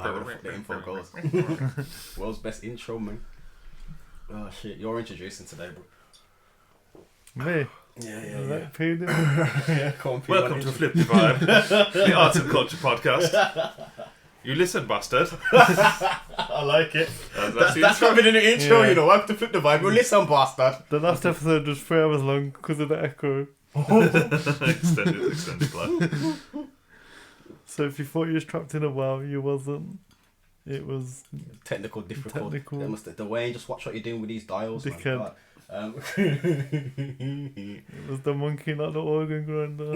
whatever the info goes. World's best intro, man. Oh shit, you're introducing today, bro. Me? Yeah. Welcome to Flip the Vibe, the arts and culture podcast. You listen, bastard. I like it. That's not been in the intro, you know. Welcome to Flip the Vibe. You listen, bastard. The last episode was 3 hours long because of the echo. extended play. So if you thought you was trapped in a wow, you wasn't. It was technical difficulty. Dwayne, just watch what you're doing with these dials, man. It was the monkey, not the organ grinder.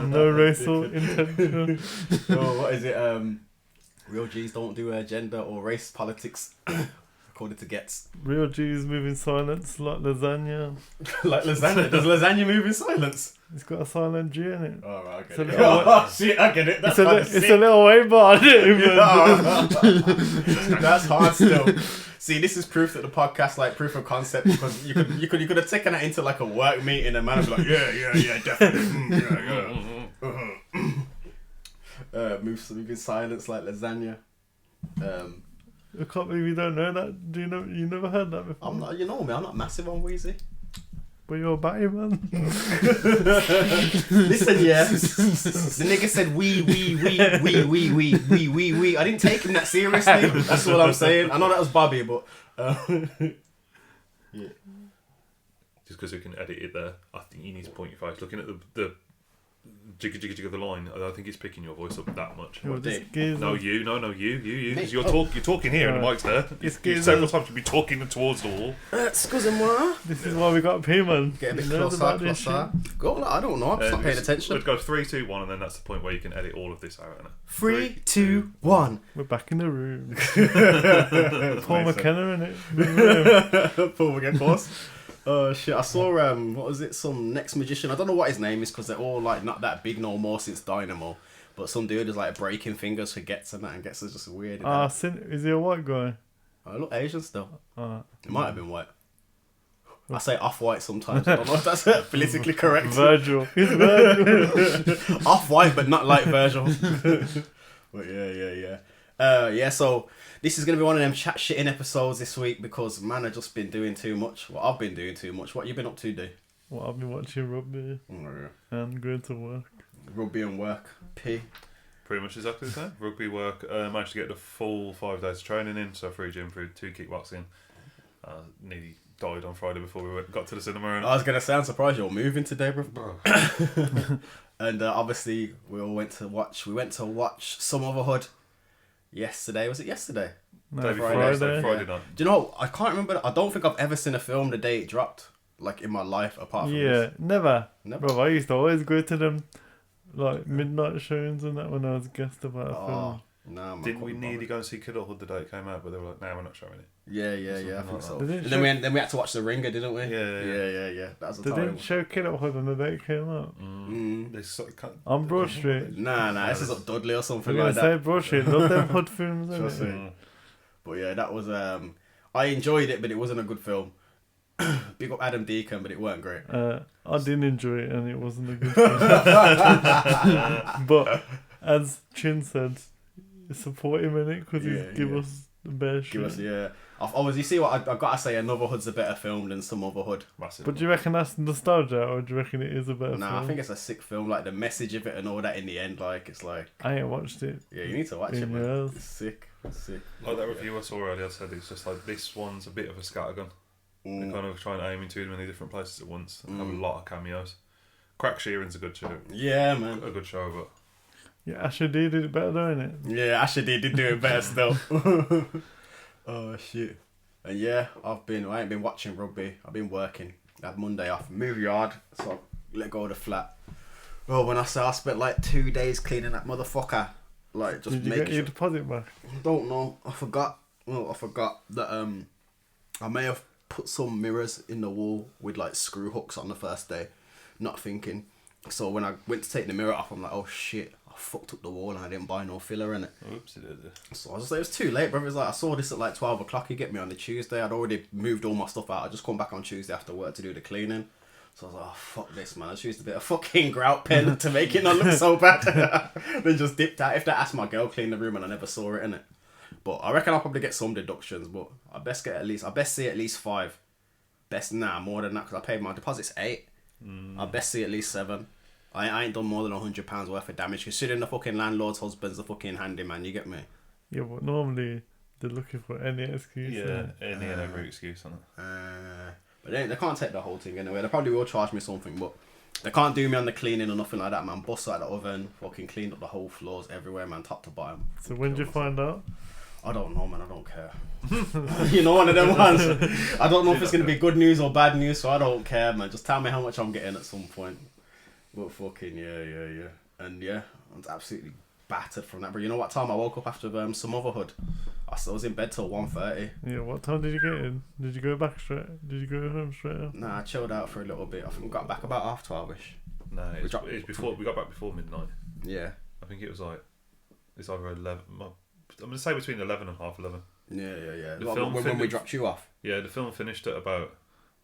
No racial intention. Oh, what is it? Real G's don't do gender or race politics, according to Getz. Real G's move in silence like lasagna. Like lasagna? Does lasagna move in silence? It's got a silent G in it. Oh, right, I get it. Oh, shit, I get it. That's it's a little way, but I didn't even. That's hard still. See, this is proof that the podcast, like, proof of concept, because you could have taken that into like a work meeting and man would be like, yeah, definitely, move in silence like lasagna. I can't believe you don't know that. Do you know? You never heard that before? I'm not. You know me. I'm not massive on Wheezy. But you're a batty man. Listen, yeah. The nigga said we. I didn't take him that seriously. That's all I'm saying. I know that was Bobby, but yeah. Just because we can edit it there, I think you need to point your face. Looking at the jigga of the line, I don't think it's picking your voice up that much. You. No, you. Because you're talking here and the mic's there. Several times you'll be talking towards the wall. Excusez-moi. This is why we got P, man. Get a bit closer. Go, I don't know. I'm just not paying attention. We'd go 3, 2, 1, and then that's the point where you can edit all of this out. 3, 2, 1. We're back in the room. Paul McKenna in it. Paul McKenna, of course. Oh shit, I saw what was it, some next magician, I don't know what his name is because they're all like not that big no more since Dynamo, but some dude is like breaking fingers for Getz and that, and Getz is just weird. Is he a white guy? I look Asian still. It might have been white. I say off-white sometimes, I don't know if that's politically correct. Virgil. He's Virgil. Off-white but not like Virgil. But yeah, so this is going to be one of them chat shitting episodes this week because, man, I've just been doing too much. Well, I've been doing too much. What you been up to, D? Well, I've been watching rugby and going to work. Rugby and work. P. Pretty much exactly the same. Rugby, work. Managed to get the full 5 days of training in, so 3 gym, 2 kickboxing. Nearly died on Friday before we got to the cinema. And I was going to say, I'm surprised you're moving today, bro. And obviously, we went to watch Some Otherhood. Yesterday, was it yesterday? No, Friday night. Do you know, I can't remember, I don't think I've ever seen a film the day it dropped, like in my life, apart from this. Never. Bro, I used to always go to them, like, midnight showings and that when I was a guest about a film. No, didn't we nearly go and see Kidulthood the day it came out, but they were like, nah, we're not showing it. Yeah, I think so. And then we had to watch The Ringer, didn't we? Yeah. That was a They didn't show Kidulthood on the day it came out. They sort of On Broad Street. Nah, this is up Dudley or something I'm like gonna that. say Broad Street, love them hood films, Trust isn't me. But yeah, that was, I enjoyed it, but it wasn't a good film. Big up Adam Deacon, but it weren't great. I didn't enjoy it and it wasn't a good film. But, as Chin said, support him in it because he's give us the best shit. Obviously, you see what I've got to say, Another Hood's a better film than Some Other Hood. massive. But do you reckon that's nostalgia or do you reckon it is a better film? I think it's a sick film. Like the message of it and all that in the end, like it's like. I ain't watched it. Yeah, you need to watch it, man. It's sick. Like that review I saw earlier said, it's just like this one's a bit of a scattergun. They kind of try and aim into many different places at once and have a lot of cameos. Crack Sheeran's a good show. Yeah, man. A good show, but. Yeah, Asher D did it better, don't it? Yeah, Asher D did do it better still. Oh shit. And yeah, I ain't been watching rugby. I've been working. I had Monday off. Movie hard, so I let go of the flat. Oh, when I say I spent like 2 days cleaning that motherfucker. Like just did you making get your deposit back? Don't know. I forgot that I may have put some mirrors in the wall with like screw hooks on the first day, not thinking. So when I went to take the mirror off, I'm like, oh shit, I fucked up the wall and I didn't buy no filler in it. Oops, it did. So I was just like, it was too late, bro. It was like, I saw this at like 12 o'clock. He get me on the Tuesday. I'd already moved all my stuff out. I just come back on Tuesday after work to do the cleaning. So I was like, oh, fuck this, man. I just used a bit of fucking grout pen to make it not look so bad. Then just dipped out. If they asked my girl clean the room and I never saw it in it. But I reckon I'll probably get some deductions, but I best see at least 5. More than that, because I paid my deposit's 8. I best see at least 7. I ain't done more than £100 worth of damage, considering the fucking landlord's husband's the fucking handyman, you get me? Yeah, but normally they're looking for any excuse. Yeah, any and every excuse on it. But they can't take the whole thing anyway. They probably will charge me something, but they can't do me on the cleaning or nothing like that, man. Bust out the oven, fucking cleaned up the whole floors everywhere, man, top to bottom. So when did you find out? I don't know, man. I don't care. You know, one of them ones. I don't know if it's going to be good news or bad news, so I don't care, man. Just tell me how much I'm getting at some point. But fucking, yeah. And yeah, I was absolutely battered from that. But you know what time I woke up after some motherhood? I was in bed till 1:30. Yeah, what time did you get in? Did you go back straight? Did you go home straight up? Nah, I chilled out for a little bit. I think we got back about 12:30ish. No, it's before we got back before midnight. Yeah. I think it was like it's either 11. I'm gonna say between 11 and half 11. Yeah. The film when we dropped you off. Yeah, the film finished at about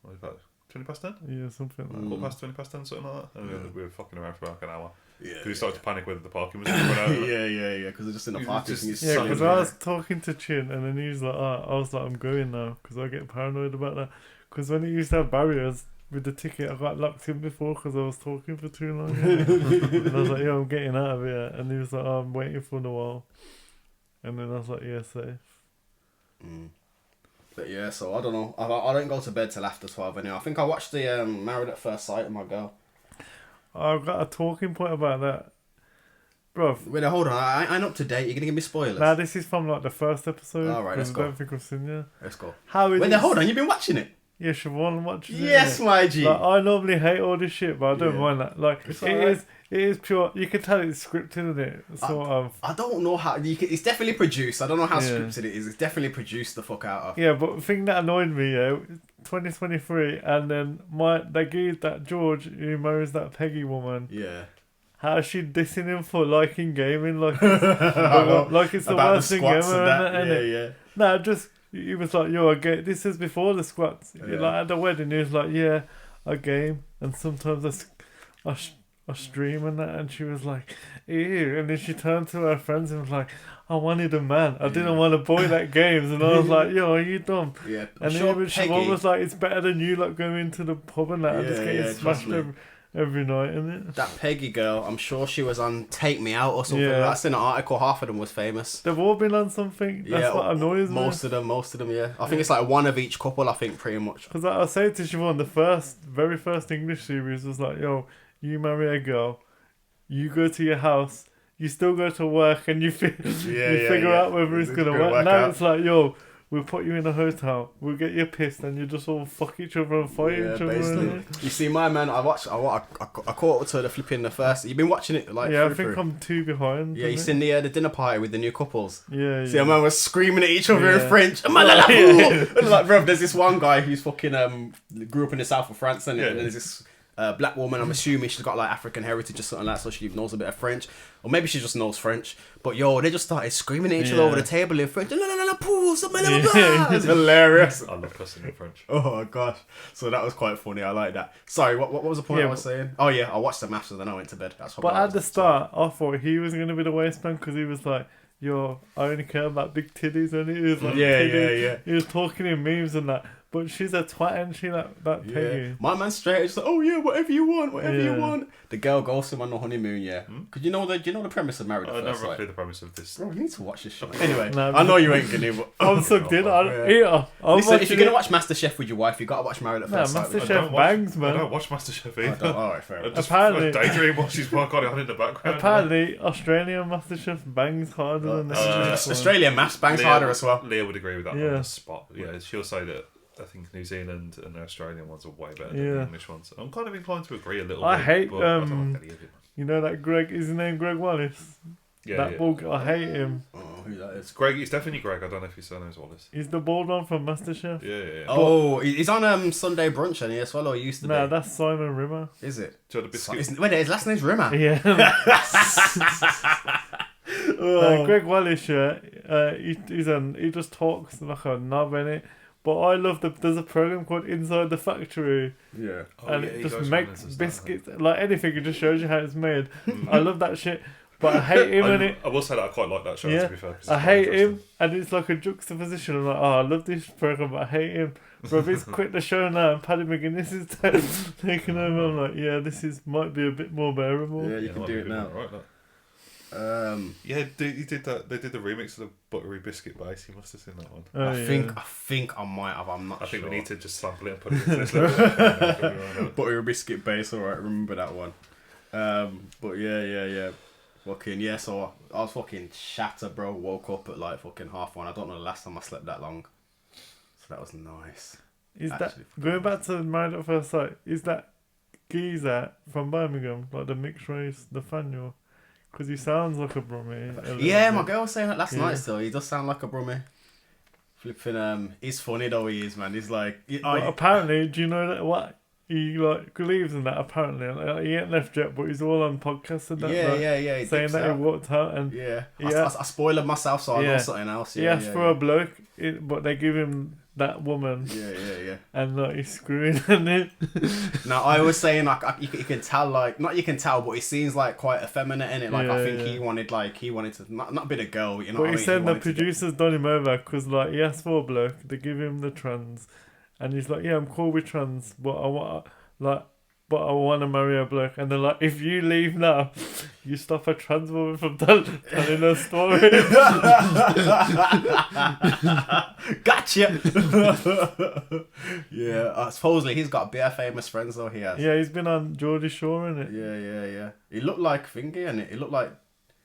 20 past 10. Yeah, something like that. Quarter past 20 past 10, something like that. And we were fucking around for about an hour. Yeah. Because we started to panic whether the parking was going to run out. Yeah. Because they're just in the parking. Yeah, because I was talking to Chin and then he was like, I was like, I'm going now because I get paranoid about that. Because when it used to have barriers with the ticket, I got locked in before because I was talking for too long. And I was like, I'm getting out of here. And he was like, I'm waiting for a while. And then I was like, yeah, safe. But yeah, so I don't know. I don't go to bed till after 12 anyway. I think I watched the Married at First Sight with my girl. I've got a talking point about that. Bro. Wait, hold on. I ain't up to date. You're going to give me spoilers? Nah, this is from like the first episode. Alright, let's go. I don't think I've seen it. Let's go. Wait, hold on. You've been watching it? Yeah, Siobhan watches it. Yes, my G. Like, I normally hate all this shit, but I don't mind that. Like, it is pure. You can tell it's scripted, isn't it? Sort of. I don't know how. It's definitely produced. I don't know how scripted it is. It's definitely produced the fuck out of. Yeah, but the thing that annoyed me, 2023, and then they gave that George who marries that Peggy woman. Yeah. How she dissing him for liking gaming, like it's the worst thing ever. Yeah. Nah, just. He was like, I game. This is before the squats. Yeah. Like at the wedding, he was like, I game, and sometimes I stream and that. And she was like, ew. And then she turned to her friends and was like, I wanted a man. I didn't want a boy that games. And I was like, are you dumb? Yeah. And then Siobhan was like, it's better than you like going into the pub and that and just getting smashed every night, isn't it? That Peggy girl, I'm sure she was on Take Me Out or something. Yeah. That's in an article. Half of them was famous. They've all been on something. That's what annoys me. Most of them, yeah. I think it's like one of each couple, I think, pretty much. Because I say to Siobhan, the very first English series was like, you marry a girl, you go to your house, you still go to work, and you figure out whether it's going to work. Now it's like, we'll put you in a hotel, we'll get you pissed, and you just all fuck each other and fight each other. Basically. You see, my man, I caught up to the flipping the first. You've been watching it like. Yeah, I think I'm 2 behind. Yeah, you seen the dinner party with the new couples. Yeah. See, a man was screaming at each other in French. And like, bro, there's this one guy who's fucking grew up in the south of France, and then there's this black woman. I'm assuming she's got like African heritage or something like that, so she knows a bit of French, or maybe she just knows French. But they just started screaming at each other over the table in French. It's hilarious. I love cussing in French. Oh gosh, so that was quite funny. I like that. Sorry, what was the point I was saying? Oh yeah, I watched the MAFS and then I went to bed. But at the start, I thought he was gonna be the waistman because he was like, I only care about big titties, and he was like, yeah. He was talking in memes and that. But she's a twat, and she that Peggy. My man's straight. He's like, whatever you want. The girl goes to him on the honeymoon. Yeah. Because you know the premise of Married at First Sight. I know roughly the premise of this. Bro, you need to watch this shit. Anyway, I know you ain't gonna. But I'm sucked in. Listen, if you're gonna watch MasterChef with your wife, you gotta watch Married at First Sight. MasterChef bangs, man. I don't watch MasterChef either. Alright, fair enough. Apparently, daydream while she's got it on in the background. Apparently, Australian MasterChef bangs harder than Australian MAFS bangs harder as well. Leah would agree with that on the spot. Yeah, she'll say that. I think New Zealand and the Australian ones are way better than the English ones. I'm kind of inclined to agree a little bit. I hate but I don't like any of it. You know that Greg, is his name Greg Wallace? Bald, I hate him. Oh, who that is? Greg, he's definitely Greg. I don't know if his surname's Wallace. He's the bald one from MasterChef. Yeah. Oh, he's on Sunday Brunch and as well, or he used to be. Nah, that's Simon Rimmer. Is it? Wait, his last name's Rimmer? Yeah. Greg Wallace, he just talks like a knob, innit? But I love there's a program called Inside the Factory, Yeah. and he it just goes makes around and biscuits, like anything. It just shows you how it's made. I love that shit. But I hate him in it. I will say that I quite like that show, Yeah, to be fair. 'Cause it's I quite hate interesting. him, and it's like a juxtaposition. I'm like, oh, I love this program, but I hate him. Bro, he's quit the show now, and Paddy McGuinness is taking over. I'm like, yeah, might be a bit more bearable. Yeah, you can do it now. Right, look. Yeah, he did that. They did the remix of the buttery biscuit base. You must have seen that one. Oh, I think I might have. I'm not I sure. think we need to just sample it and put it into this little. Buttery biscuit base. All right, remember that one. But yeah. Fucking yeah. So I was fucking shattered, bro. Woke up at like fucking 1:30. I don't know the last time I slept that long. So that was nice. Is Actually, that going back to Married at First Sight? Is that geezer from Birmingham, like the mixed race, Nathaniel? Because he sounds like a Brummie. Yeah, my girl was saying that last Yeah. night. Still, he does sound like a Brummie. Flipping he's funny though. He is, man. He's like, But apparently, do you know that what he like believes in that? Apparently, like, he ain't left yet, but he's all on podcasts and that. yeah, like, yeah. He saying dips that out. he walked out and Yeah, Yeah. I spoiled myself, so I know Yeah. something else. he Yeah, asked yeah, for a bloke, but they give him that woman, yeah. and like he's screwing and it. Now I was saying like you can tell, like not you can tell, but he seems like quite effeminate in it. Like I Yeah, think yeah. he wanted to not be a girl, you know. But what I he mean? said the wanted to get- producers done him over because like he asked for a bloke, they give him the trans, and he's like, yeah, I'm cool with trans, but I want to marry a bloke, and they're like, if you leave now, you stop a trans woman from telling her story. Gotcha. Yeah, supposedly he's got bare famous friends though. He has. Yeah, he's been on Geordie Shore, innit? Yeah. He looked like Thingy, and he looked like.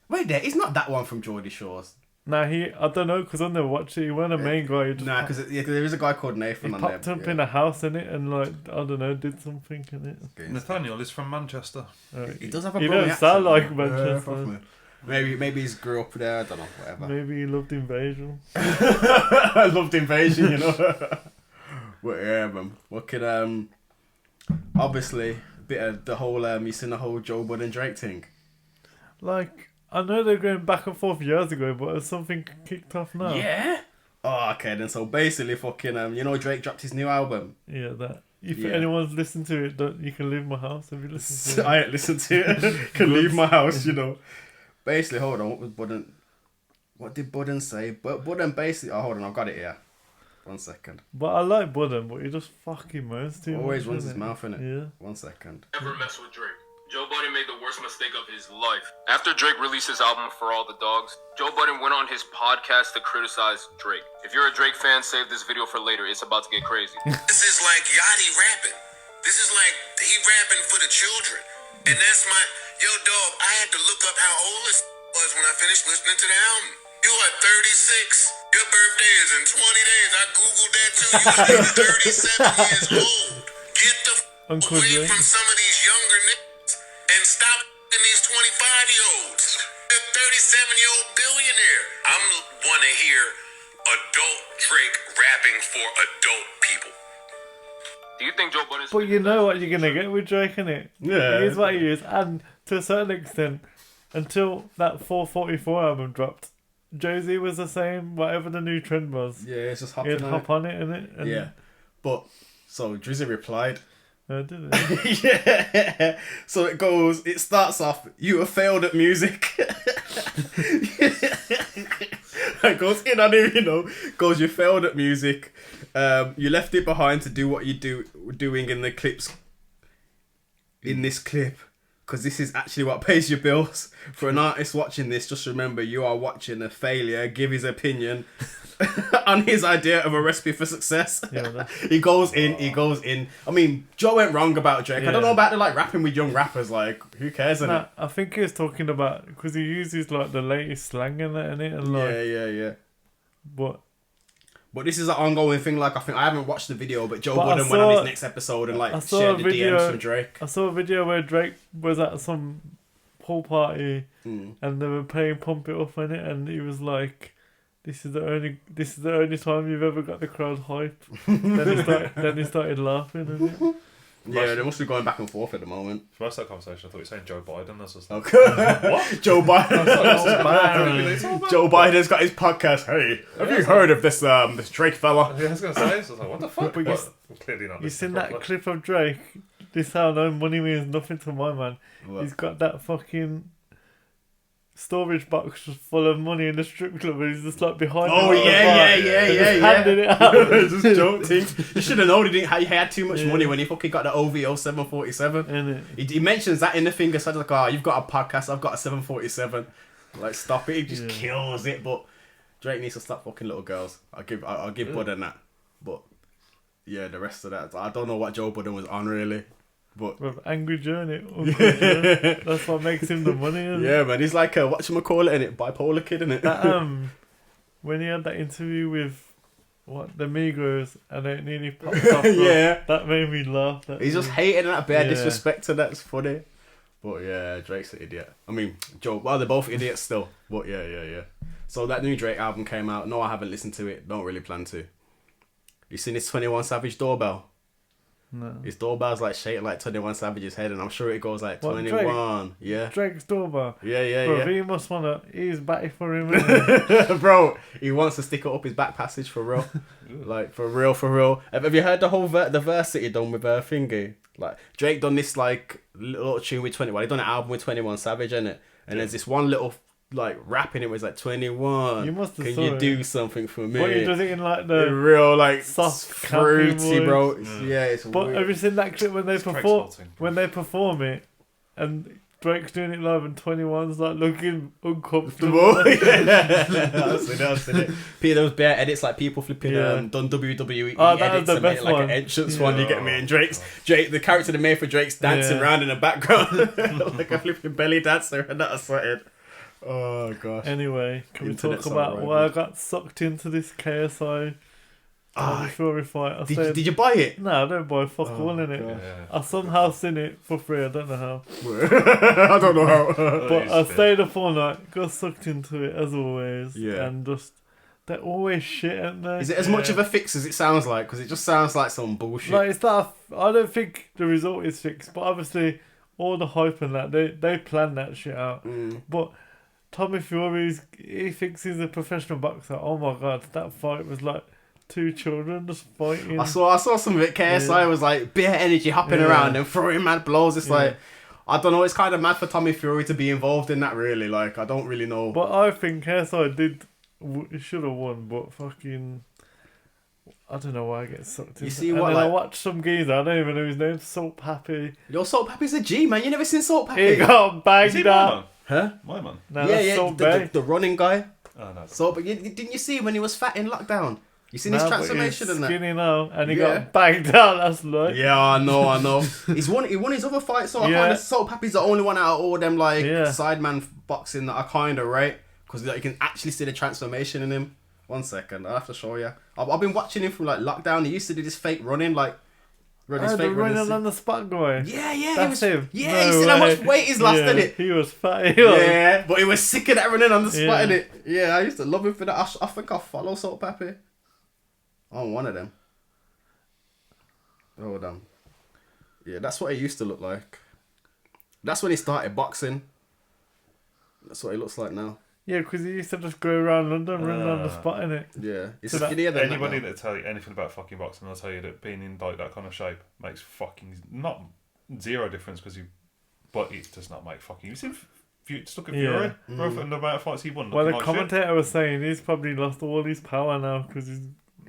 Wait, there. He's not that one from Geordie Shores. Nah, I don't know, because I never watched it. He wasn't a main guy. He just Nah, because there is a guy called he Nathan on popped there. up in a house, innit, and like, I don't know, did something in it. Nathaniel is from Manchester. He does have a He Brummy don't sound accent, like though. Manchester. Probably. Maybe he's grew up there. I don't know. Whatever. Maybe he loved Invasion. I loved Invasion, you know. But yeah, man. What could obviously a bit of the whole you seen the whole Joe Budden Drake thing. Like, I know they're going back and forth years ago, but has something kicked off now? Yeah. Oh, okay then. So basically, fucking you know, Drake dropped his new album. Yeah, that. If Yeah. anyone's listened to it, you can leave my house. Have you listened to it? I ain't listened to it. Can leave my house, you know. Basically, hold on. What was Budden? What did Budden say? But Budden basically. Oh, hold on. I've got it here. 1 second. But I like Budden, but he just fucking moans too Always much. runs his innit? mouth in it. Yeah. 1 second. Never mess with Drake. Joe Budden made the worst mistake of his life. After Drake released his album For All the Dogs, Joe Budden went on his podcast to criticize Drake. If you're a Drake fan, save this video for later. It's about to get crazy. This is like Yachty rapping. This is like he rapping for the children. And that's my... Yo, dog, I had to look up how old this was when I finished listening to the album. You are 36. Your birthday is in 20 days. I Googled that too. You are 37 years old. Get the Uncle away Drake. from some of these younger niggas and stop in these 25-year-olds. The 37-year-old billionaire. I want to hear adult Drake rapping for adult people. Do you think Joe Budden's... But you know what you're gonna get with Drake, innit? Yeah. He is what he is, and to a certain extent, until that 444 album dropped, Jay-Z was the same. Whatever the new trend was, Yeah, it's just hopping he'd on hop it. on it, innit? And, Yeah. But so Drizzy replied. did it? Yeah. So it starts off, you have failed at music. It goes in on him, you know, goes, you failed at music. You left it behind to do what you doing in the clips. In this clip. Because this is actually what pays your bills. For an artist watching this, just remember you are watching a failure give his opinion on his idea of a recipe for success. Yeah, He goes in. I mean, Joe went wrong about Drake. I don't Yeah. know about the like rapping with young rappers. Like, who cares? Innit? Nah, I think he was talking about because he uses like the latest slang in it, innit? And like, Yeah. but But this is an ongoing thing. Like, I haven't watched the video, but Joe But I Budden went on saw- his next episode and I like saw shared a the video- DMs from Drake. I saw a video where Drake was at some pool party Mm. and they were playing Pump It Up in it, and he was like, This is the only time you've ever got the crowd hype." Then he started laughing, innit? Yeah, they must be going back and forth at the moment. For most of that conversation, I thought you were saying Joe Biden. That's just like, Okay. what? Joe Biden. Joe Joe Biden's got his podcast. Hey, have you heard of this this Drake fella? Yeah, I was going to say, so I was like, what the fuck? But Clearly not. You seen that clip of Drake? This how no money means nothing to my man. What? He's got that fucking storage box full of money in the strip club, and he's just like behind. Oh him yeah. handing it out. Just joke things. You should have known he had too much money when he fucking got the OVO 747. Innit? He mentions that in the thing. So like, oh, you've got a podcast. I've got a 747. Like, stop it. He just kills it. But Drake needs to stop fucking little girls. I'll give Budden that. But yeah, the rest of that, I don't know what Joe Budden was on really. But with Angry Journey, Joe. That's what makes him the money. Isn't yeah, man, he's like a whatchamacallit, innit? Bipolar kid, innit? that, when he had that interview with the Migos and it nearly popped off, Yeah. that made me laugh. He's just hating that bare Yeah. disrespect to that's funny. But yeah, Drake's an idiot. I mean, Joe, well, they're both idiots still. But yeah. So that new Drake album came out. No, I haven't listened to it. Don't really plan to. You seen his 21 Savage doorbell? No. His doorbell's like shaped like 21 Savage's head, and I'm sure it goes like What, 21. Yeah. Drake's doorbell. Yeah. Bro, he must wanna. He's batty for him. Isn't he? Bro, he wants to stick it up his back passage for real. Like, for real. Have you heard the whole the verse that he done with Thingy? Like, Drake done this, like, little tune with 21. He done an album with 21 Savage, innit? And there's this one little, like, rap in it where it's like, 21, You must have can saw you it. do something for me? But he does it in like In the. real, like, soft, fruity, campy bro. voice. It's But weird. have you seen that clip when they Craig's perform melting. when they perform it, and Drake's doing it live and 21's like looking uncomfortable? I've seen it. Peter, those bare edits like people flipping done WWE Oh, that was edits the and made best it like one. an entrance Yeah. one. You get me? And Drake, the character they made for Drake's dancing Yeah. around in the background like a flipping belly dancer, and that assorted. Oh gosh. Anyway, can we Internet's talk about alright, why I man. got sucked into this KSI Ah, Fury fight? I said, did you buy it? no, I don't buy fuck all in it. God. Yeah. I somehow seen it for free. I don't know how, I don't know how. but I stayed up all night, got sucked into it as always, Yeah. and just they're always shit, aren't they? Is it as much of a fix as it sounds like? Because it just sounds like some bullshit. Like it's that I don't think the result is fixed, but obviously all the hype and that they plan that shit out. But Tommy Fury, he thinks he's a professional boxer. Oh my god, that fight was like two children just fighting. I saw some of it. KSI was like bare energy hopping around and throwing mad blows. It's like, I don't know. It's kind of mad for Tommy Fury to be involved in that. Really, like, I don't really know. But I think KSI should have won, but fucking. I don't know why I get sucked in. You see and what, then like- I watched some geezer, I don't even know his name, Salt Pappy. Yo, Salt Pappy's a G, man. You never seen Salt He Pappy? got Is he bagged out. my man? Huh? My man. No, that's Salt the, Bay. the running guy. Oh, no. Salt, but didn't you see when he was fat in lockdown? You seen his Nah, but transformation he's and that? skinny now, and he Yeah. got bagged out last night. Yeah, I know. He won his other fight, so I Yeah. kind of Salt Pappy's the only one out of all them like Yeah. sideman boxing that I kind of rate, because like, you can actually see the transformation in him. 1 second, I'll have to show you. I've been watching him from like lockdown. He used to do this fake running, like run his Oh, the fake running running. on the spot guy. Yeah, he That's was. him. Yeah, No you see how much way. weight he's lost in it. He was fat. He was. Yeah, but he was sick of that running on the spot Yeah. in it. Yeah, I used to love him for that. I think I follow Salt Pappy. I'm one of them. Oh damn. Yeah, that's what he used to look like. That's when he started boxing. That's what he looks like now. Yeah, because he used to just go around London running on the spot, innit? Yeah, he's So that- skinnier than Anybody that. that tell you anything about fucking boxing, they'll tell you that being in like that kind of shape makes fucking not zero difference but it does not make fucking. You see, just look at Fury, bro, and the amount of fights he won. Well, the looking like shit. commentator was saying he's probably lost all his power now because he's.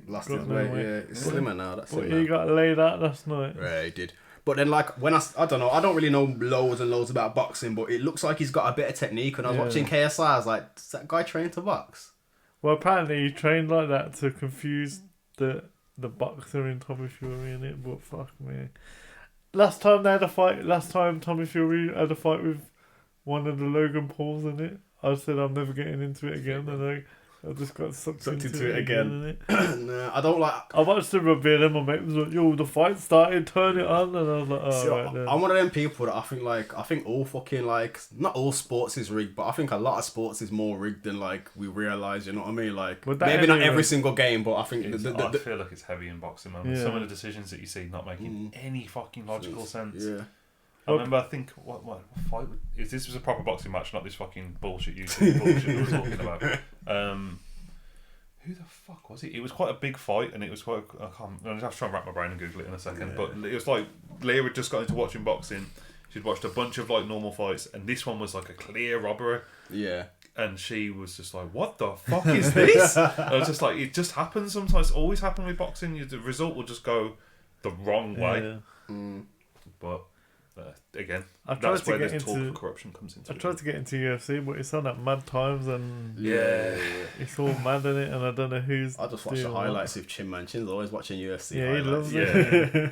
Lost got his no weight. weight. Yeah, he's slimmer now. That's But it. he Now. got laid out last night. Yeah, he did. But then, like, when I don't know, I don't really know loads and loads about boxing, but it looks like he's got a bit of technique. And I was Yeah. watching KSI, I was like, does that guy train to box? Well, apparently he trained like that to confuse the boxer in Tommy Fury in it. But fuck me. Last time Tommy Fury had a fight with one of the Logan Pauls in it, I said I'm never getting into it again, and I just got sucked into into it again. innit? Nah, I don't like. I watched the rugby and then my mate was like, yo, the fight started, turn it on. And I was like, oh, See, right then. I'm one of them people that I think all fucking like, not all sports is rigged, but I think a lot of sports is more rigged than like we realise. You know what I mean? Like maybe not every single game, but I think I feel like it's heavy in boxing, man. Yeah. Some of the decisions that you see not making any fucking logical sense. Yeah. I remember, I think, what fight is this? Was a proper boxing match, not this fucking bullshit YouTube bullshit we were talking about. Who the fuck was it? It was quite a big fight, and it was quite. I'm gonna have to try and wrap my brain and Google it in a second. Yeah. But it was like Leah had just got into watching boxing. She'd watched a bunch of like normal fights, and this one was like a clear robbery. Yeah. And she was just like, "What the fuck is this?" I was just like, "It just happens sometimes. It's always happened with boxing. The result will just go the wrong way." Yeah. But. Again, that's where this talk of corruption comes into. I tried to get into UFC, but it's on at mad times and yeah, it's all mad in it, and I don't know who's. I just watch the highlights with Chin Man. Chin's always watching UFC. Yeah, highlights. he loves it.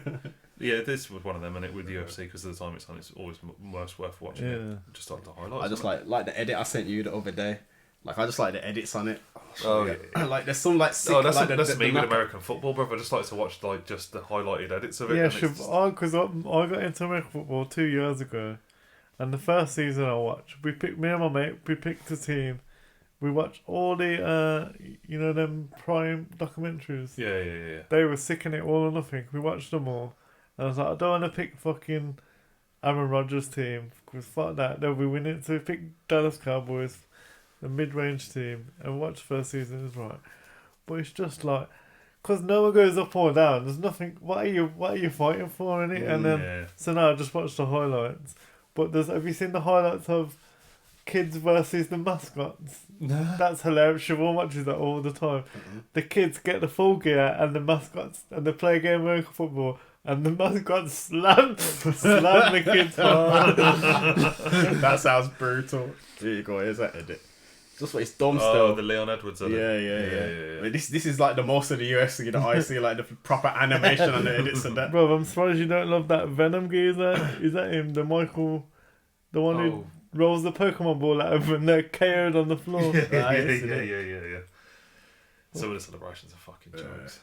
Yeah, this was one of them, and it with UFC because of the time it's on, it's always most worth watching. It. Just like the highlights. I just like the edit I sent you the other day. Like I just like the edits on it. Oh yeah. Like there's some like sick, that's like that's me with American football, bro. I just like to watch like just the highlighted edits of it. Yeah, because I got into American football 2 years ago, and the first season I watched, me and my mate, we picked a team. We watched all the them Prime documentaries. Yeah. They were sick in it, all or nothing. We watched them all, and I was like, I don't want to pick fucking Aaron Rodgers' team because fuck that, they'll be winning. So we picked Dallas Cowboys. The mid-range team, and watch the first season is right, but it's just like, cause no one goes up or down. There's nothing. What are you fighting for in it? And then so now I just watched the highlights. But have you seen the highlights of kids versus the mascots? No. That's hilarious. Siobhan watches that all the time. Mm-hmm. The kids get the full gear and the mascots, and they play a game of American football. And the mascot slam the kids. That sounds brutal. There you go. Here's that edit. Just what it's dumb still. Oh, the Leon Edwards. Yeah. I mean, this is like the most of the UFC that I see, like the proper animation and the edits and that. Bro, I'm surprised you don't love that Venom geezer. Is that him? The Michael, the one who rolls the Pokemon ball out of and they're KO'd on the floor. Yeah. Some of the celebrations are fucking jokes.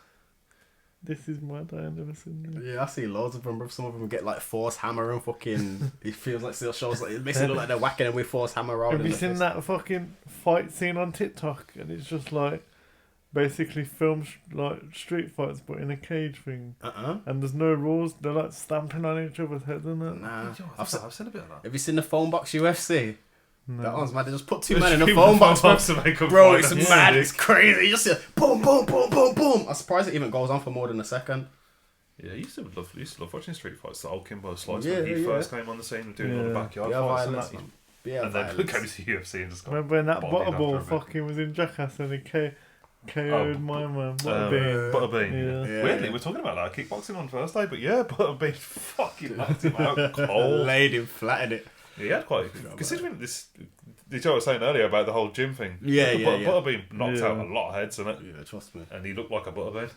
This is mad. I ain't never seen this. Yeah, I see loads of them, bro. Some of them get like force hammer and fucking. It feels like still shows like it basically look like they're whacking them with force hammer. Have you seen that fucking fight scene on TikTok? And it's just like basically filmed like street fights, but in a cage thing. And there's no rules. They're like stamping on each other's heads and that. Nah, I've seen a bit of that. Have you seen the phone box UFC? No. That one's mad. They just put two men in a phone box, bro. It's mad. It's crazy. You just see boom, boom, boom, boom, boom. I'm surprised it even goes on for more than a second. Yeah, I used to love watching street fights. The old Kimbo Slice when he first came on the scene, doing all the backyard fights and that. And then came to UFC and just got. Remember when that Butterball fucking was in Jackass and he KO'd my man. Butterbean. Yeah. Weirdly, we're talking about that kickboxing on Thursday, but yeah, Butterbean fucking knocked him out cold. Laid him flat in it. Yeah, he had quite. Considering this, I was saying earlier about the whole gym thing. Yeah. Butterbean knocked out a lot of heads in it. Yeah, trust me. And he looked like a Butterbean.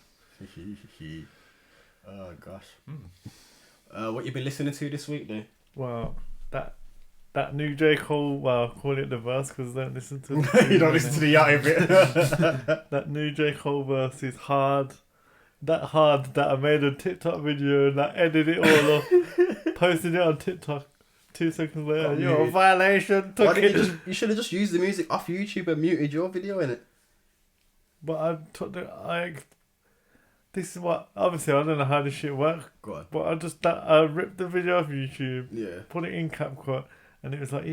Oh gosh. What you been listening to this week, dude? Wow, that new J. Cole. Well, call it the verse because I don't listen to. You don't listen to the Yachty bit. That new J. Cole verse is hard. That hard that I made a TikTok video and I edited it all up, posted it on TikTok. 2 seconds later, you're a violation. You should have just used the music off YouTube and muted your video in it. But I took this is what, obviously I don't know how this shit works. But I ripped the video off YouTube, put it in CapCut, and it was like,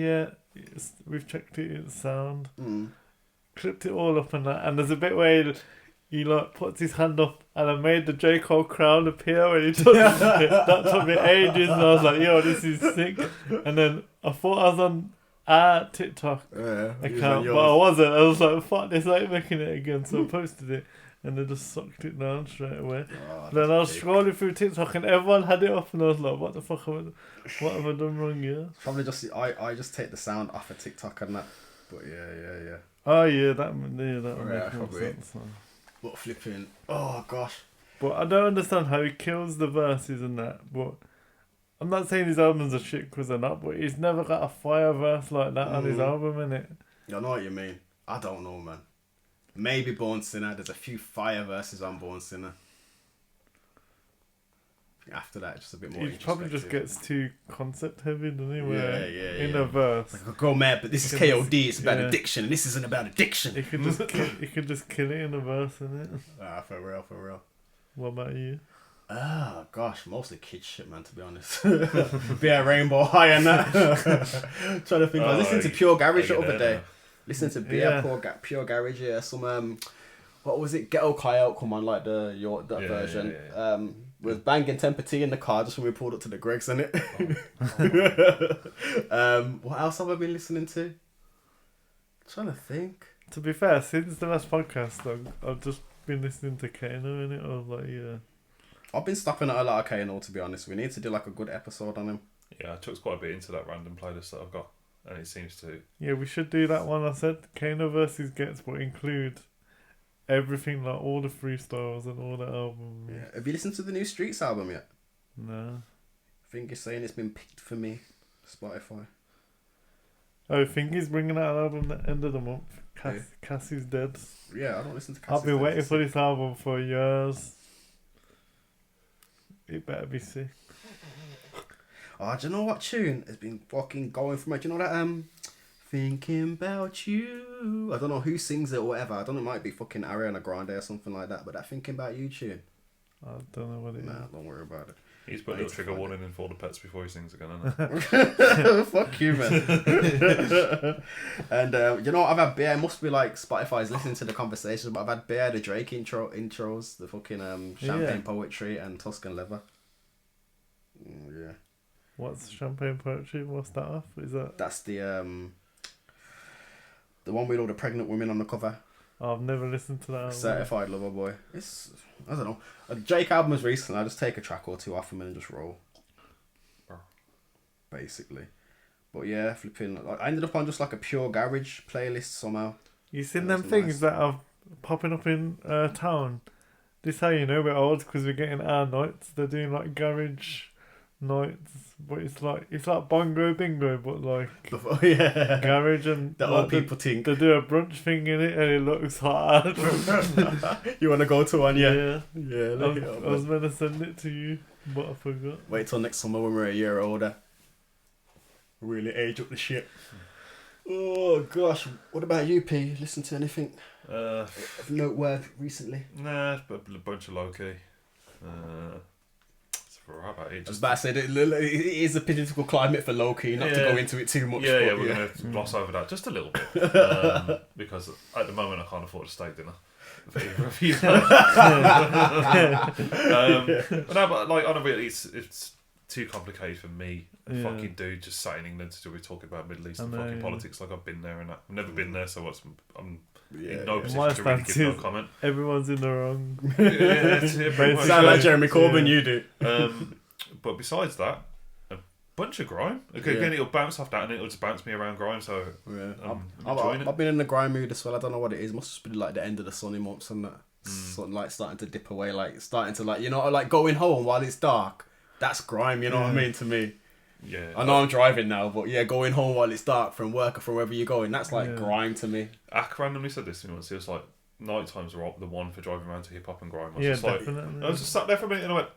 we've checked it, it's sound. Clipped it all up and that, and there's a bit where he like puts his hand up, and I made the J. Cole crown appear when he took it. That took me ages, and I was like, yo, this is sick. And then I thought I was on our TikTok account, but I wasn't. I was like, fuck this, I ain't making it again. So I posted it, and they just sucked it down straight away. Then I was scrolling through TikTok, and everyone had it up, and I was like, what the fuck what have I done wrong here? Probably just, I just take the sound off of TikTok and that. But yeah. Oh yeah, that would make more sense. What flipping? Oh gosh! But I don't understand how he kills the verses and that. But I'm not saying his albums are shit because they're not. But he's never got a fire verse like that on his album, innit? I know what you mean. I don't know, man. Maybe Born Sinner. There's a few fire verses on Born Sinner. After that, just a bit more. He probably just gets too concept heavy, doesn't he? Where Yeah. in a verse, Like, I go mad, but this is KOD. It's about addiction, and this isn't about addiction. he could just kill it in a verse, innit? For real. What about you? Ah, gosh, mostly kid shit, man. To be honest, Rainbow High and that. Trying to think. I was listening to Pure Garage the other day. Listening to Pure Garage. Yeah, some what was it? Ghetto Coyote come on like that version. Was banging Temper T in the car just when we pulled up to the Greg's, innit? What else have I been listening to? I'm trying to think. To be fair, since the last podcast, I've just been listening to Kano, innit? I was like, yeah. I've been stopping at a lot of Kano, to be honest. We need to do like a good episode on him. Yeah, I took quite a bit into that random playlist that I've got, and it seems to. Yeah, we should do that one. I said Kano versus Gets, but include everything, like all the freestyles and all the albums. Yeah. Have you listened to the new Streets album yet? No. I think you're saying it's been picked for me. Spotify. I think he's bringing out an album at the end of the month. Cassie's dead. Yeah, I don't listen to Cassie's I've been waiting for this album for years. It better be sick. Oh, do you know what tune has been fucking going for me? Do you know that Thinking About You? I don't know who sings it or whatever. I don't know, it might be fucking Ariana Grande or something like that, but that Thinking About You tune. I don't know what it is. Nah, don't worry about it. He's put a little trigger warning in for the pets before he sings again, isn't Fuck you, man. And you know what I've had beer? It must be like Spotify's listening to the conversation, but I've had beer, the Drake intros, the fucking Champagne Poetry and Tuscan Leather. Yeah. What's Champagne Poetry? What's that off? Is that? That's the one with all the pregnant women on the cover. Oh, I've never listened to that album. Certified Lover Boy. It's, I don't know. A Drake album was recent. I just take a track or two off him and just roll. Basically. But yeah, flipping. Like, I ended up on just like a Pure Garage playlist somehow. You seen them things that are popping up in town? This how you know we're old, because we're getting our nights. They're doing like garage nights, but it's like bongo bingo, but like garage, and the like old people think they do a brunch thing in it, and it looks hard. You want to go to one? Yeah. I was meant to send it to you, but I forgot. Wait till next summer when we're a year older. Really age up the shit. Oh gosh, what about you, P? Listen to anything of noteworthy recently? Nah, but a bunch of low key. How about it? I was about to say that it is a political climate for low key, not to go into it too much. Yeah, we're going to gloss over that just a little bit because at the moment I can't afford a steak dinner. But no, but like on a real, it's too complicated for me. Fucking dude, just sat in England to be talking about Middle East and fucking politics like I've been there and that. I've never been there, so I'm in no position to really give no comment. Everyone's in the wrong. Sound like Jeremy Corbyn, you do. But besides that, a bunch of grime. Again, it'll bounce off that and it'll just bounce me around grime. So I've been in the grime mood as well. I don't know what it is. Must just be like the end of the sunny months and that. Something like starting to dip away, like starting to like like going home while it's dark. That's grime, you know what I mean, to me. Yeah. I know I'm driving now, but yeah, going home while it's dark from work or from wherever you're going, that's like grime to me. Ak randomly said this to me once. He was like, night times are the one for driving around to hip hop and grime. I was just sat there for a minute and I went,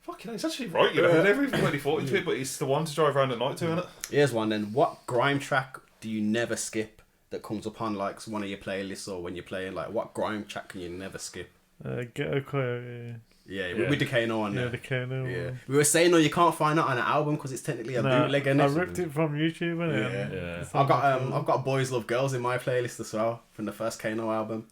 fucking hell, he's actually right, you know. I never even really thought into it, but it's the one to drive around at night to, isn't it? Here's one then. What grime track do you never skip that comes up on like one of your playlists or when you're playing? Like, what grime track can you never skip? Ghetto Coyote. Yeah, with the Kano on there. Yeah, the Kano. Yeah. We were saying, no, you can't find that on an album because it's technically a bootleg, innit? I ripped it from YouTube, innit? Yeah. I've got Boys Love Girls in my playlist as well from the first Kano album.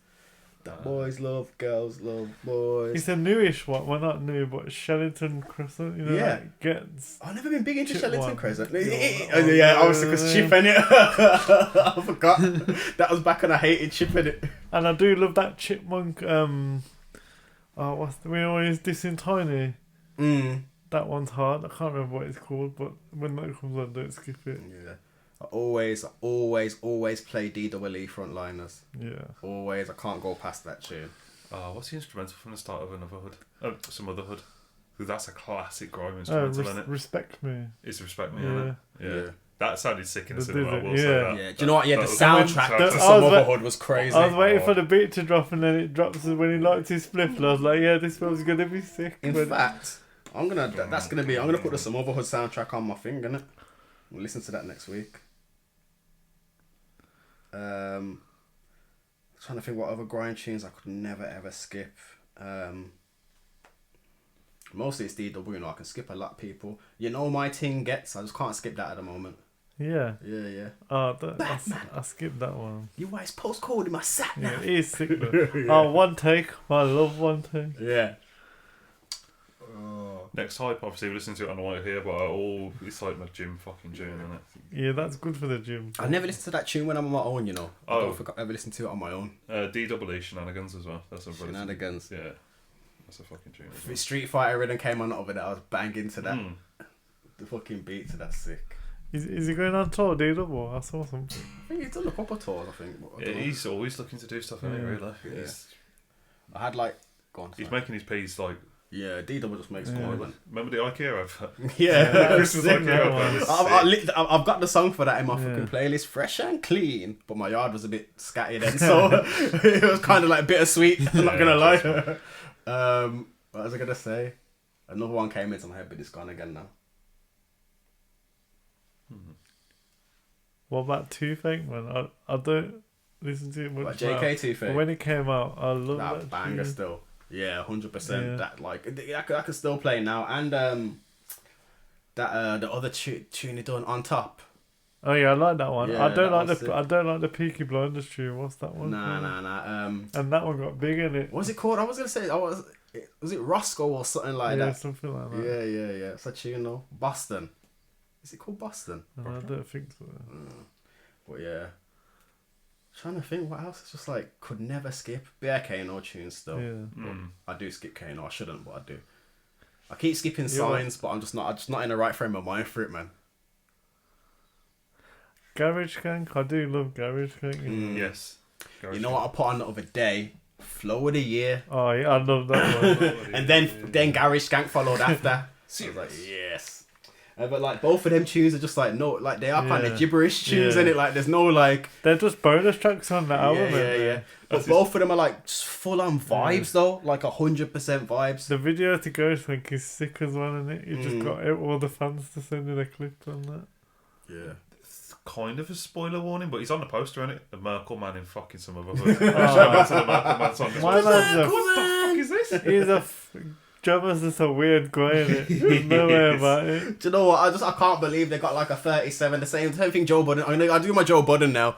That boys love girls, love boys. It's a newish one. Well, not new, but Shellington Crescent. You know, like gets. I've never been big into Shellington Crescent. Obviously because Chip in it. I forgot. That was back when I hated Chip in it. And I do love that Chipmunk. We always dissing Tiny. That one's hard. I can't remember what it's called, but when that comes on, don't skip it. Yeah. I always play DWE Frontliners. Yeah. Always. I can't go past that tune. What's the instrumental from the start of Another Hood? Some Other Hood. That's a classic grime instrumental, isn't it? Respect Me. It's Respect Me, isn't it? That sounded sick in the Did cinema. I it? will say Yeah. that. Yeah, do you know what? Yeah, the That was- soundtrack that to was- Some I was Otherhood was crazy. I was waiting for the beat to drop and then it drops when he lights his spliff. And I was like, yeah, this film's gonna be sick. In but fact, I'm gonna put the Some Otherhood soundtrack on my thing, innit? We'll listen to that next week. Trying to think what other grind tunes I could never ever skip. Mostly it's DW, you know, I can skip a lot, people. You know my ting gets, I just can't skip that at the moment. yeah. Yeah. I skipped that one. You guys postcode in my sat Yeah, nav. it is sick though. Oh, One Take. I love One Take. Yeah. Next hype, obviously, we listen to it on the way here, but it's like my gym fucking tune, isn't it? Yeah, that's good for the gym. I never listen to that tune when I'm on my own, you know. I Oh. don't think I've ever listened to it on my own. DWE Shenanigans as well. That's a Shenanigans. Yeah, that's a fucking tune. As well. If Street Fighter Rhythm came on over there, I was banging to that. Mm. The fucking beat to that sick. Is he going on tour, D-Double? I saw something. I think he's done a couple tours, I think. But I Yeah, don't know. he's always looking to do stuff, isn't he, Yeah. really? Yeah. I had like... Go on. He's sorry. making his piece like... Yeah, DW just makes Yeah. more than... Remember the IKEA advert? Yeah, Christmas sick. IKEA advert was sick. I've got the song for that in my Yeah. fucking playlist, fresh and clean. But my yard was a bit scatty then, so it was kind of like bittersweet. I'm not gonna lie. What was I gonna say? Another one came into my head, but it's gone again now. What about Toothache, man? I don't listen to it much. Like now. JK But Toothache. when it came out, I loved That that banger tune. still. Yeah, 100%. Yeah. That like I can still play now. And that the other tune he done On Top. Oh yeah, I like that one. Yeah, I don't that like was the sick. I don't like the Peaky Blinders tune. What's that one? called? Nah. And that one got big in it. What's it called? I was gonna say was it Roscoe or something like Yeah, that? something like that. Yeah. It's a tune though. Boston. Is it called Boston? No, I don't think so. But yeah. Trying to think what else. It's just like could never skip. Bare Kano tunes still. Yeah. Mm. I do skip Kano. I shouldn't, but I do. I keep skipping Yeah. Signs, but I'm just not in the right frame of mind for it, man. Garage Gang. I do love Garage Gang. Mm. Yes. You know what I put on the other day? Flow of the Year. Oh yeah, I love that one. And then Garage Skank followed after. So I was like, yes. But like both of them tunes are just like no, like they are kind Yeah. of gibberish tunes, Yeah. and it like there's no like They're just bonus tracks on that album. yeah. But both of them are like just full on vibes though, like 100% vibes. The video to Ghost Think is sick as well, isn't it? You just Mm. got all the fans to send in a clip on that. Yeah. Kind of a spoiler warning, but he's on the poster, isn't it? The Merkel man in fucking Some Otherhood. Shout out to the Merkel man song as My well. man's a What the fuck is this? he's a Jabba's just a weird guy in it. There's no way about it. Do you know what? I can't believe they got like a 37. The same thing Joe Budden. I do my Joe Budden now.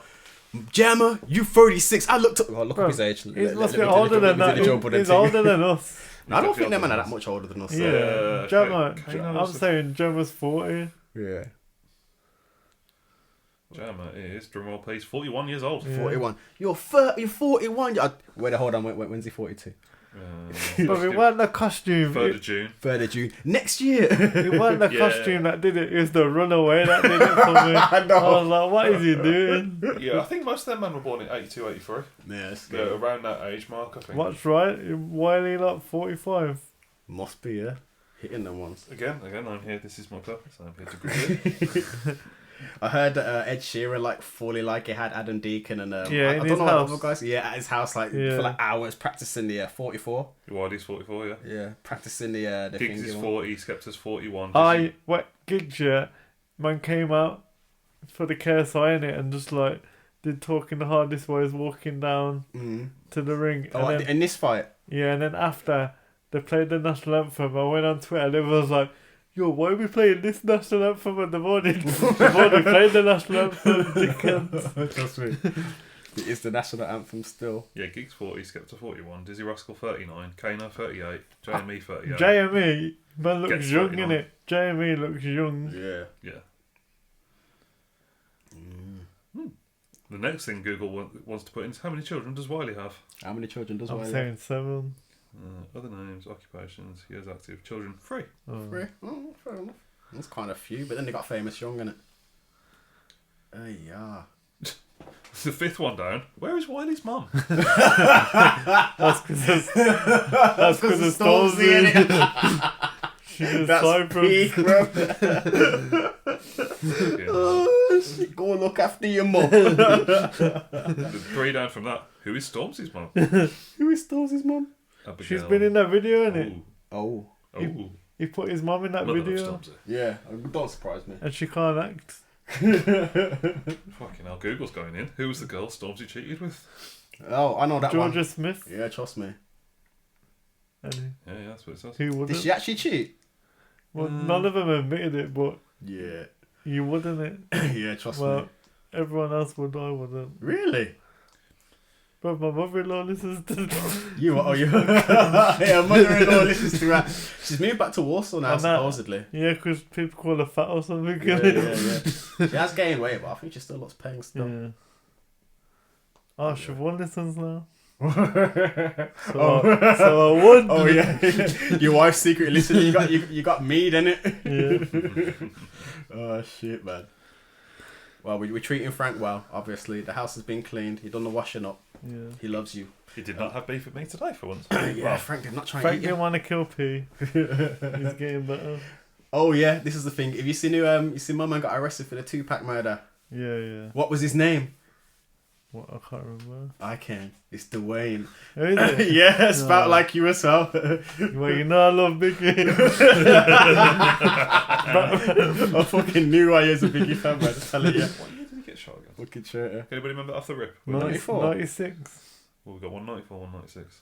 Jammer, you 36. I looked up. Oh, look Bro, up his age. He's must Let be me do the older Joe- than let me that. do the Joe Budden He's thing. older than us. I don't think them man are that much older than us. so- Yeah, Jammer. Kano's I'm a- saying Jammer's 40. Yeah. Jammer is, drumroll please, 41 years old. Yeah. 41. You're 41. Wait, hold on. When's he 42? But it weren't the costume. 3rd of June. 3rd of June. Next year. It weren't the Yeah. costume that did it. It was the runaway that did it for me. I know. I was like, what is he doing? Yeah, I think most of them men were born in 82, 83. Yes. They're around that age mark, I think. What's right? Wiley like 45. Must be, yeah. Hitting them ones. Again, I'm here. This is my purpose. I'm here to groove it. I heard Ed Sheeran like fully like he had Adam Deacon and Yeah, I in don't his know house. what other guys. Yeah, at his house like Yeah. for like hours practicing the 44. Wiley's 44, yeah. Yeah, practicing the Giggs thingy is one. 40, Skepta's 41. Giggs, yeah, man came out for the KSI in it and just like did talking the hardest way is walking down Mm. to the ring. Oh, And then, in this fight. yeah, and then after they played the national anthem, I went on Twitter and everyone was like, yo, why are we playing this national anthem in the morning? Before we played the national anthem, dickheads. Trust me. It is the national anthem still. Yeah, Giggs 40, Skepta 41, Dizzy Rascal 39, Kano 38, JME 38. JME, man looks Gets young, 39. innit? JME looks young. Yeah. Yeah. The next thing Google wants to put in is how many children does Wiley have? How many children does I'm Wiley saying 7. Other names, occupations, years active, children, 3. Oh. have? 3. Oh, fair enough. That's kind of few, but then they got famous young, innit? Yeah. It's the 5th one down. Where is Wiley's mum? That's because of Stormzy. She's in That's Cyprus. peak, bro. Yeah. Go look after your mum. 3 down from that. Who is Stormzy's mum? Who is Stormzy's mum? She's been in that video, innit? Oh. He put his mum in that Mother of video. Stormzy. Yeah, don't surprise me. And she can't act. Fucking hell, Google's going in. Who was the girl Stormzy cheated with? Oh, I know that one. Georgia Smith. Yeah, trust me. And Yeah, that's what it says. who wouldn't? Did she actually cheat? Well, none of them admitted it, but Yeah. you wouldn't it? Yeah, trust Well, me. everyone else would, I wouldn't. Really? But my mother-in-law listens to You yeah, mother-in-law listens to that. She's moved back to Warsaw now, And that- supposedly. Yeah, because people call her fat or something. Yeah. She has gained weight, but I think she still looks paying still. Yeah. Oh, Siobhan listens now. So I would. Oh yeah, your wife's secretly listening. You got mead in it. Yeah. Oh shit, man. Well, we're treating Frank well. Obviously, the house has been cleaned. He done the washing up. Yeah. He loves you. He did not have beef with me today for once. Yeah, Frank did not try and Frank eat you. didn't want to kill P. He's getting better. Oh yeah, this is the thing. Have you seen you seen my man got arrested for the Tupac murder? Yeah. What was his name? What, I can't remember. I can. It's Dwayne. Who is it? Yeah, spout No. like you as well. Well, you know I love Biggie. I fucking knew I was a Biggie fan, man. Just tell it, yeah. What year did he get shot again? Fucking shirt, yeah. Anybody remember off the rip? 94? 96. Well, we've got 194, 196.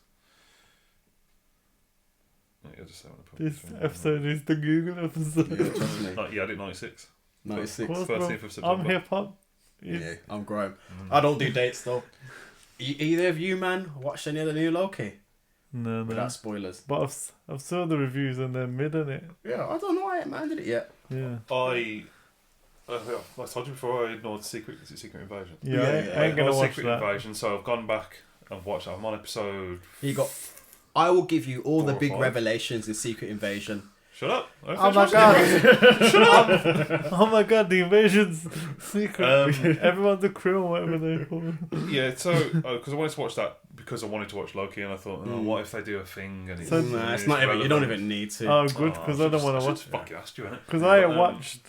No, yeah, just say when I put This between- episode is the Google episode. Yeah, trust me. Yeah, I did 96. 96. Course, 13th bro. of September. I'm hip hop. Yeah, I'm grime. I don't do dates though. Either of you, man, watched any of the new Loki? No. Without spoilers. But I've saw the reviews and they're mid on it. Yeah, I don't know. I haven't minded it yet. Yeah. I told you before I ignored Secret Invasion. Yeah, Yeah, I yeah. ain't gonna watch Secret that. Invasion, so I've gone back and watched. I'm on episode. I will give you all the 4 or big 5. revelations in Secret Invasion. Shut up! I Oh finished my watching it. god! Oh my god, the invasion's secret. Everyone's a crew or whatever they're called. Yeah, so because I wanted to watch that because I wanted to watch Loki, and I thought, what if they do a thing and it's So- Nah, it's not even. You don't even need to. Oh, good, because I don't want to watch it. Fuck you, asked you, innit? Because I watched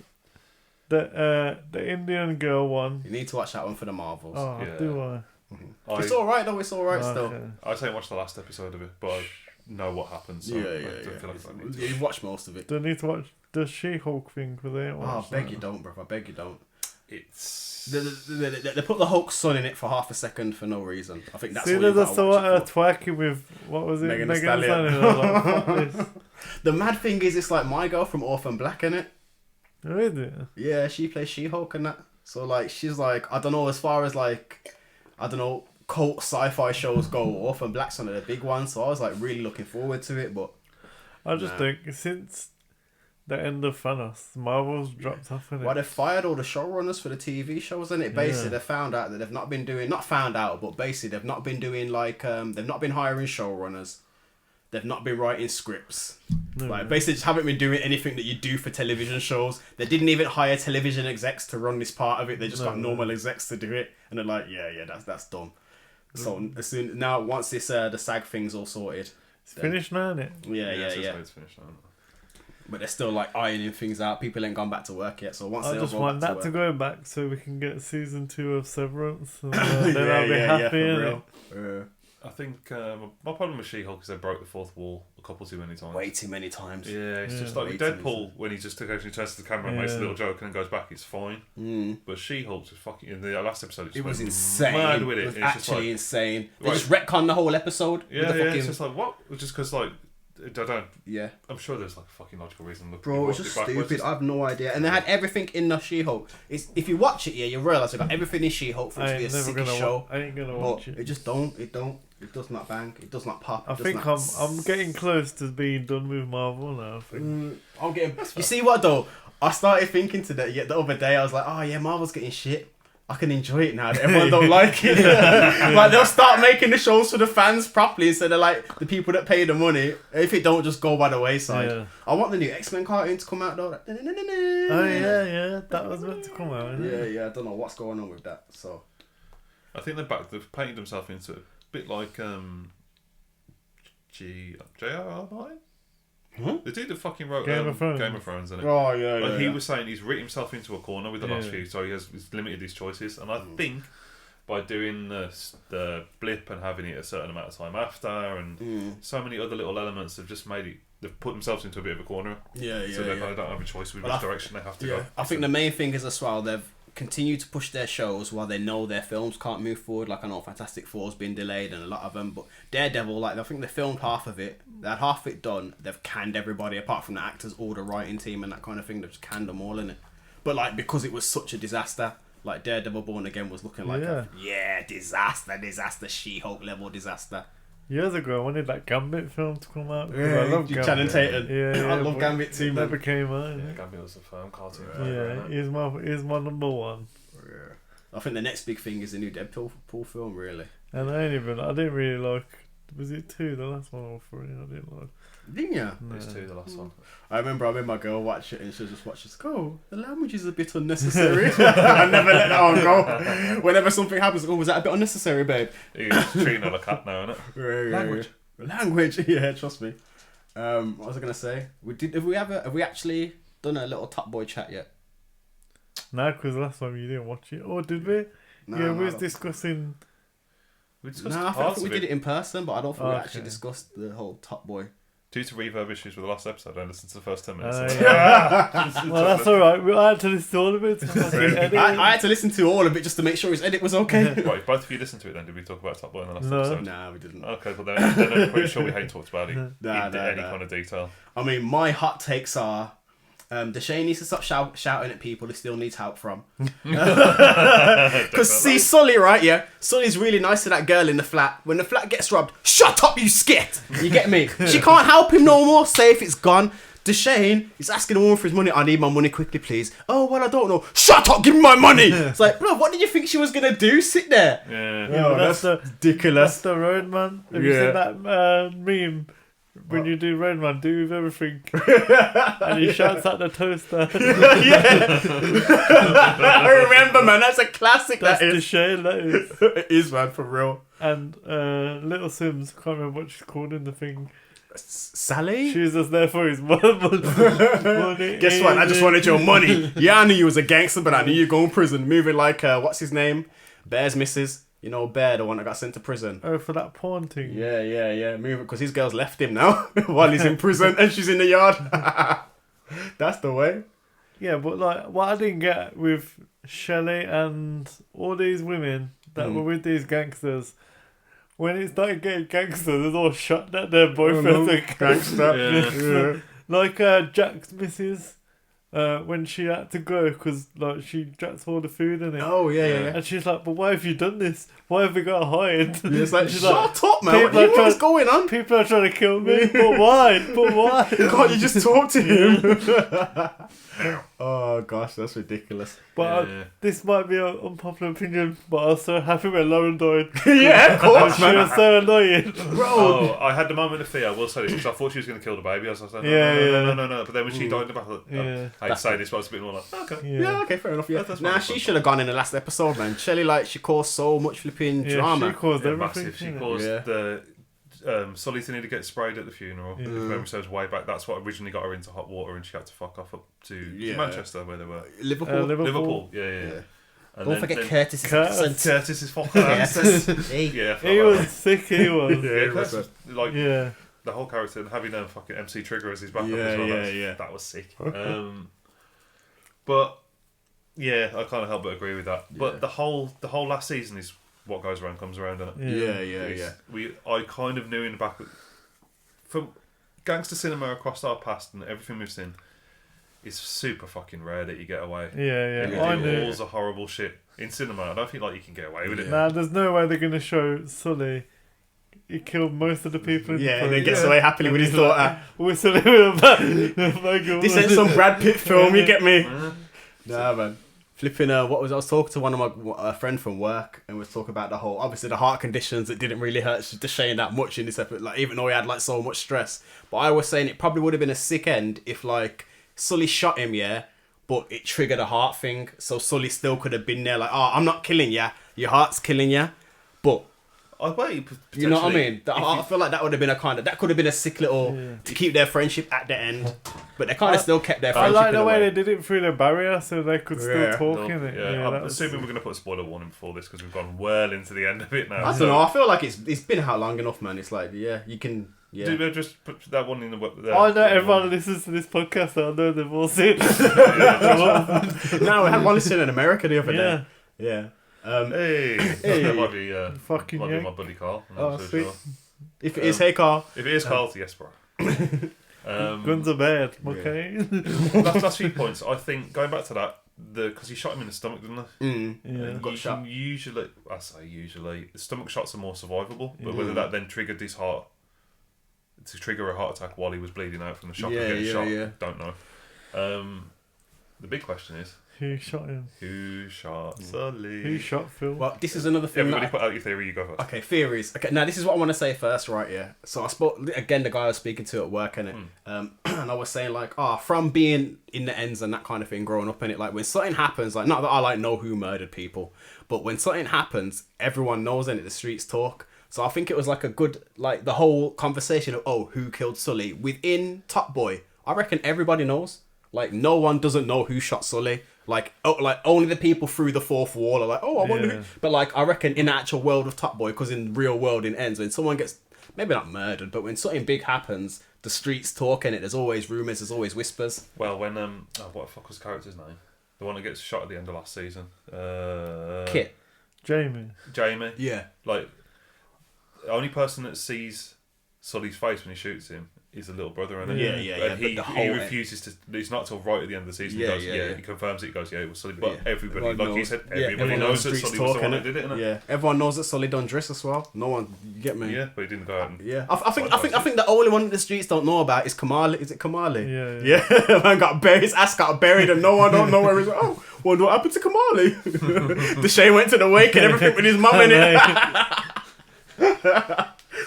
the Indian girl one. You need to watch that one for the Marvels. Oh, Yeah. do I? It's all right though. It's all right still. Okay. I didn't watch the last episode of it, but I know what happens. So I don't feel like I need to. You've watched most of it. Do I need to watch the She-Hulk thing? Because I ain't Oh, watched I beg that. you don't, bro. I beg you don't. It's They put the Hulk's son in it for half a second for no reason. I think that's See, all you there's gotta saw watch her it for. twerking with, what was it? Megan Thee Megan Thee Stallion. Stallion. I was like, fuck this. The mad thing is, it's like my girl from Orphan Black, innit? Really? Yeah, she plays She-Hulk and that. So like, she's like, I don't know, as far as like, I don't know, cult sci-fi shows go, Orphan Black's one of the big ones. So I was like really looking forward to it, but I just Nah. think since the end of Thanos, Marvel's dropped off in it. why they fired all the showrunners for the TV shows, and it basically Yeah. they found out that they've not been doing, not found out, but basically they've not been doing like, they've not been hiring showrunners. They've not been writing scripts. No. Like basically just haven't been doing anything that you do for television shows. They didn't even hire television execs to run this part of it. They just got normal execs to do it, and they're like, yeah, that's dumb. So as soon now, once this the SAG thing's all sorted, It's finished now, isn't it? yeah. It's finished now. But they're still like ironing things out. People ain't gone back to work yet. So once I they just all want go back that to to work, go back so we can get season 2 of Severance. And, then I'll be happy, innit? for real. I think my problem with She-Hulk is they broke the fourth wall a couple too many times. Way too many times. Yeah, it's just like Way with too many Deadpool when he just actually turns to the camera and makes a little joke and then goes back. It's fine. But She-Hulk just fucking in the last episode. It was went insane. Mad with It it. was And it's just actually like, insane. They Right. just retconned the whole episode. yeah, with the yeah. fucking, It's just like what? Just because like I don't. yeah. I'm sure there's like a fucking logical reason. Look, Bro, it's just stupid. I have no idea. And they had everything in the She-Hulk. It's, if you watch it, yeah, you realise they got everything in She-Hulk for it I to be a ain't never sick gonna show. I ain't gonna But watch it it. just it does not bang. It does not pop. I think I'm getting close to being done with Marvel now. I think. I'm getting. You see what though? I started thinking today. Yeah, the other day I was like, oh yeah, Marvel's getting shit. I can enjoy it now that everyone don't like it. Like they'll start making the shows for the fans properly instead of like the people that pay the money. If it don't just go by the wayside. Yeah. I want the new X-Men cartoon to come out though. Like, Oh yeah, that was meant to come out. Isn't it? yeah. I don't know what's going on with that. So I think they've painted themselves into a bit like J.R.R. Martin. The dude that fucking wrote Game of Thrones. Game of Thrones, isn't it? Oh yeah, Like he was saying, he's written himself into a corner with the last Yeah. few, so he's limited his choices. And I think by doing the blip and having it a certain amount of time after, and so many other little elements have just made it. They've put themselves into a bit of a corner. Yeah, So they kind of don't have a choice with which direction they have to go. I think the main thing is as well, they've continued to push their shows while they know their films can't move forward. Like I know Fantastic Four's been delayed and a lot of them, but Daredevil, like I think they filmed half of it. They had half of it done. They've canned everybody apart from the actors, all the writing team and that kind of thing. They've just canned them all in it. But like because it was such a disaster, like Daredevil Born Again was looking like disaster, She-Hulk level disaster. Years ago, I wanted that Gambit film to come out. Yeah, I love Channing Tatum. Yeah, I love Gambit too, man. Never came out. Yeah, Gambit was a firm cartoon. Yeah, he's my number one. Yeah. I think the next big thing is the new Deadpool film, really. And I didn't really like. Was it 2? The last one or 3? I didn't like. Didn't you? No. It's 2, the last one. I remember I made my girl watch it and she just watched it. Oh, the language is a bit unnecessary. I never let that one go. Whenever something happens, oh, was that a bit unnecessary, babe? He's treating her like a cat now, isn't it? Language. Yeah, trust me. What was I gonna say? Have we actually done a little Top Boy chat yet? No, because last time you didn't watch it. Or did we? We was discussing. We discussed I parts think we of did it in person, but I don't think we Okay. actually discussed the whole Top Boy. Due to reverb issues with the last episode, I listened to the first 10 minutes. Well, that's alright. I had to listen to all of it. I had to listen to all of it just to make sure his edit was okay. Right, if both of you listened to it then, did we talk about Top Boy in the last No. episode? Nah, we didn't. Okay, well then I'm pretty sure we hate talked about it in Nah. any kind of detail. I mean, my hot takes are Deshane needs to stop shouting at people he still needs help from. Because see, Sully, right, yeah? Sully's really nice to that girl in the flat. When the flat gets robbed, shut up, you skit! You get me? She can't help him no more, say if it's gone. Deshane is asking the woman for his money. I need my money quickly, please. Oh, well, I don't know. Shut up, give me my money! It's like, bro, what did you think she was going to do? Sit there. Yeah. Yeah, that's ridiculous. That's the Roadman. Have you seen that meme? When you do Roadman, do with everything. And he shouts at the toaster. Yeah. I remember, man. That's a classic. That's that the is. shame, that is. It is, man, for real. And Little Sims, can't remember what she's called in the thing. Sally? She was just there for his money. Guess what? I just wanted your money. Yeah, I knew you was a gangster, but I knew you'd go in prison. Moving like, what's his name? Bear's missus. You know, Bear, the one that got sent to prison. Oh, for that porn thing. Yeah. Moving, because his girl's left him now while he's in prison and she's in the yard. That's the way. Yeah, but like, what I didn't get with Shelley and all these women that were with these gangsters, when it started getting gangster, they all shot at their boyfriends. Gangster. Like Jack's missus, when she had to go because like she drank all the food in it. Oh, yeah. And she's like, but why have you done this? Why have we got to hide? It's like, she's shut up, man. What's going on? People are trying to kill me, but why? But why? Can't you just talk to him? Oh, gosh, that's ridiculous. But this might be an unpopular opinion, but I was so happy when Lauren died. Yeah, of course, She man. was so annoying. Bro. Oh, I had the moment of fear, I will say this, because I thought she was going to kill the baby. I was like, no. But then when she died in the back, I hate to say this, but I was a bit more like, okay. Yeah, okay, fair enough. Yeah. That's Nah, fine. she should have gone in the last episode, man. Shelley, like, she caused so much flipping drama. She caused Yeah, everything. massive. She innit? caused Yeah. the Sully to need to get sprayed at the funeral. If memory serves way back, that's what originally got her into hot water, and she had to fuck off up to Manchester, where they were. Liverpool. Yeah. And Don't forget Curtis's accent. Curtis is fucking accent. Yeah, He was sick, he was. Curtis was, like Yeah. the whole character, and having a fucking MC Trigger as his backup as well. That was sick. But yeah, I can't help but agree with that. But the whole last season is what goes around comes around, isn't it? Yeah. I kind of knew in the back from gangster cinema across our past and everything we've seen, it's super fucking rare that you get away. Yeah. I You knew. do all the horrible shit in cinema. I don't think like you can get away with it. Nah, there's no way they're gonna show Sully. He killed most of the people in the And then film. gets away happily with his daughter. Whistling with a bag. This ain't some Brad Pitt film, you get me? Nah, man. Flipping, I was talking to one of my friend from work, and we was talking about the whole, obviously the heart conditions that didn't really hurt Deshane that much in this episode, like even though he had like so much stress. But I was saying it probably would have been a sick end if like Sully shot him, but it triggered a heart thing, so Sully still could have been there like, oh, I'm not killing ya, your heart's killing ya, but I bet you know what I mean? I feel like that would have been that could have been a sick little to keep their friendship at the end, but they kind of still kept their friendship. I like the way they did it through the barrier, so they could still talk in it. Yeah, I'm assuming we're going to put a spoiler warning before this because we've gone well into the end of it now. I don't know. I feel like it's been out long enough, man. It's like you can. Yeah. Do we just put that one in the web? I know everyone listens to this podcast, so I know they've all seen it. No, I had one listen in America the other day. Yeah. Hey. That might be, fucking might be my buddy Carl. Sweet. Sure. If it is, hey Carl. If it is Carl, yes, bro. Guns are bad, okay? Last few points. I think, going back to that, because he shot him in the stomach, didn't he? Yeah. Got shot. Usually, the stomach shots are more survivable, but whether that then triggered his heart, to trigger a heart attack while he was bleeding out from the shock of getting shot, don't know. The big question is, who shot him? Who shot Sully? Who shot Phil? Well, this is another thing. Everybody put out your theory, you go first. Okay, theories. Okay, now this is what I want to say first, right? Yeah. So I spoke again. The guy I was speaking to at work, and and I was saying like, from being in the ends and that kind of thing, growing up in it, like when something happens, like not that I like know who murdered people, but when something happens, everyone knows, and the streets talk. So I think it was like a good, like the whole conversation of who killed Sully within Top Boy. I reckon everybody knows. Like no one doesn't know who shot Sully. Like only the people through the fourth wall are like, I wonder who. But like I reckon in the actual world of Top Boy, because in real world in ends, when someone gets maybe not murdered, but when something big happens, the streets talk in it. There's always rumours. There's always whispers. Well, when what the fuck was the character's name? The one that gets shot at the end of last season. Kit. Jamie. Yeah. Like the only person that sees Sully's face when he shoots him is the little brother, and he refuses to. It's not till right at the end of the season. He confirms it. He goes, it was Sully. But everybody, like you said, everybody knows that Sully was the one that did it. Innit? Yeah, everyone knows that Sully done dress as well. No one, you get me? Yeah, but he didn't go out. And I think the only one the streets don't know about is Kamali. Is it Kamali? Yeah. Man got buried. His ass got buried, and no one don't know where he's. Oh, wonder what happened to Kamali? The Shane went to the wake and everything with his mum in it.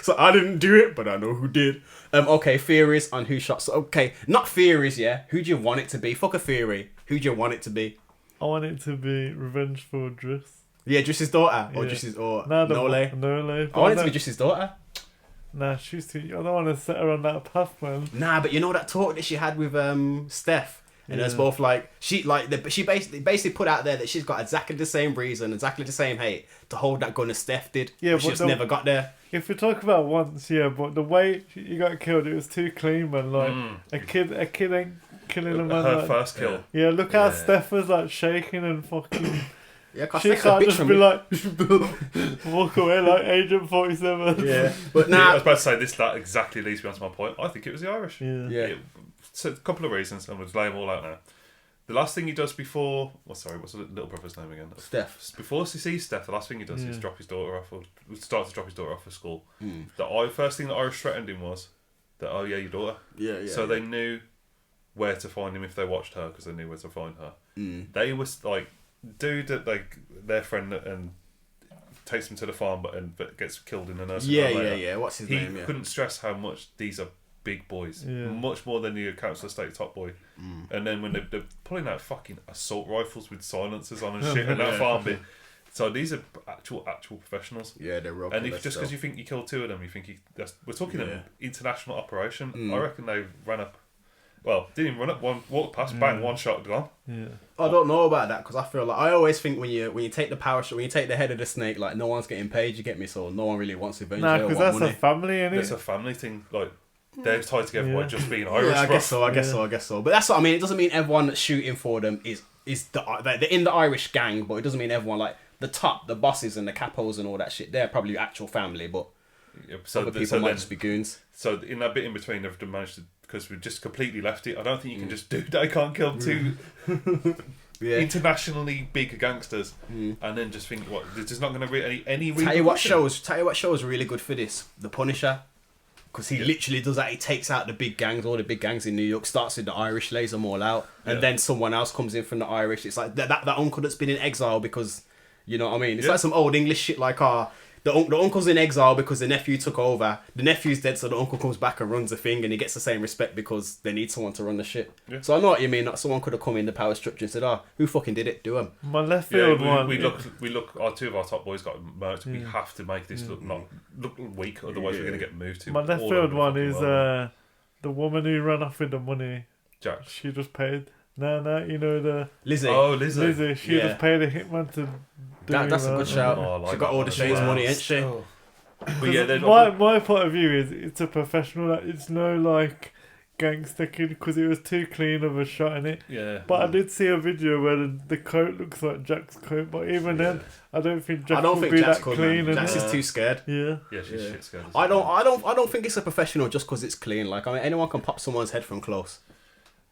So I didn't do it, but I know who did. Okay, theories on who shot. So, okay, not theories, yeah. Who do you want it to be? Fuck a theory. Who do you want it to be? I want it to be revenge for Driss. Yeah, Driss's daughter or Driss's or Nole. I want it to be Driss's daughter. Nah, she's too. I don't want to set her on that path, man. Nah, but you know that talk that she had with Steph. And it was both like she basically put out there that she's got exactly the same reason, exactly the same hate to hold that gun as Steph did. Yeah, but she just never got there. If we talk about once, but the way he got killed, it was too clean, man. Like a kid ain't killing a man. Her first kill. Yeah, look how Steph was like shaking and fucking. Yeah, cause she can't just be like walk away like Agent 47. Yeah, but now I was about to say that exactly leads me on to my point. I think it was the Irish. Yeah. So a couple of reasons, and we'll lay them all out now. The last thing he does before... what's the little brother's name again? Steph. Before he sees Steph, the last thing he does is drop his daughter off, or start to drop his daughter off for school. The first thing that Irish threatened him was that, your daughter. So they knew where to find him if they watched her, because they knew where to find her. They was like, dude, like their friend and takes him to the farm, but gets killed in the nursing home later. Yeah. What's his name? He couldn't stress how much these are big boys, much more than the council estate Top Boy. And then when they're pulling out fucking assault rifles with silencers on and shit in that farm bit, so these are actual professionals. Yeah, they're real. And just because you think you killed two of them, you think we're talking an international operation. I reckon they ran up. Well, didn't even run up, walked past, bang, one shot, gone. Yeah. I don't know about that, because I feel like, I always think when you take the power shot, when you take the head of the snake, like, no one's getting paid, you get me, so no one really wants to avenge. Nah, because that's money. A family, innit? It's a family thing, like, they're tied together by just being Irish. Yeah, I guess so. But that's what I mean, it doesn't mean everyone that's shooting for them is they're in the Irish gang, but it doesn't mean everyone, like, the bosses and the capos and all that shit, they're probably actual family, but other people might just be goons. So in that bit in between, they've managed to, because we've just completely left it. I don't think you can just do that. I can't kill two internationally big gangsters and then just think, what? There's just not going to be any. Tell you what shows really good for this. The Punisher, because he literally does that. He takes out the big gangs, all the big gangs in New York. Starts with the Irish, lays them all out, and then someone else comes in from the Irish. It's like that uncle that's been in exile because, you know what I mean. It's like some old English shit, like the uncle's in exile because the nephew took over. The nephew's dead, so the uncle comes back and runs the thing, and he gets the same respect because they need someone to run the shit. Yeah. So I know what you mean. Like someone could have come in the power structure and said, "Oh, who fucking did it? Do them." My left field one. We look. Our two of our top boys got murked. We have to make this look weak, otherwise we're going to get moved to. My left field one is the woman who ran off with the money. Jack. She just paid. No, you know the Lizzie. Oh, Lizzie. She just paid a hitman to. That's a good shout. She got all the Shane's money, ain't she? But yeah, my point of view is it's a professional. It's no like gangster kid because it was too clean of a shot in it. Yeah. But I did see a video where the coat looks like Jack's coat, but even then, I don't think Jack would be that clean. Jax is too scared. Yeah. Yeah, she's shit scared. I don't think it's a professional just because it's clean. Like I mean, anyone can pop someone's head from close.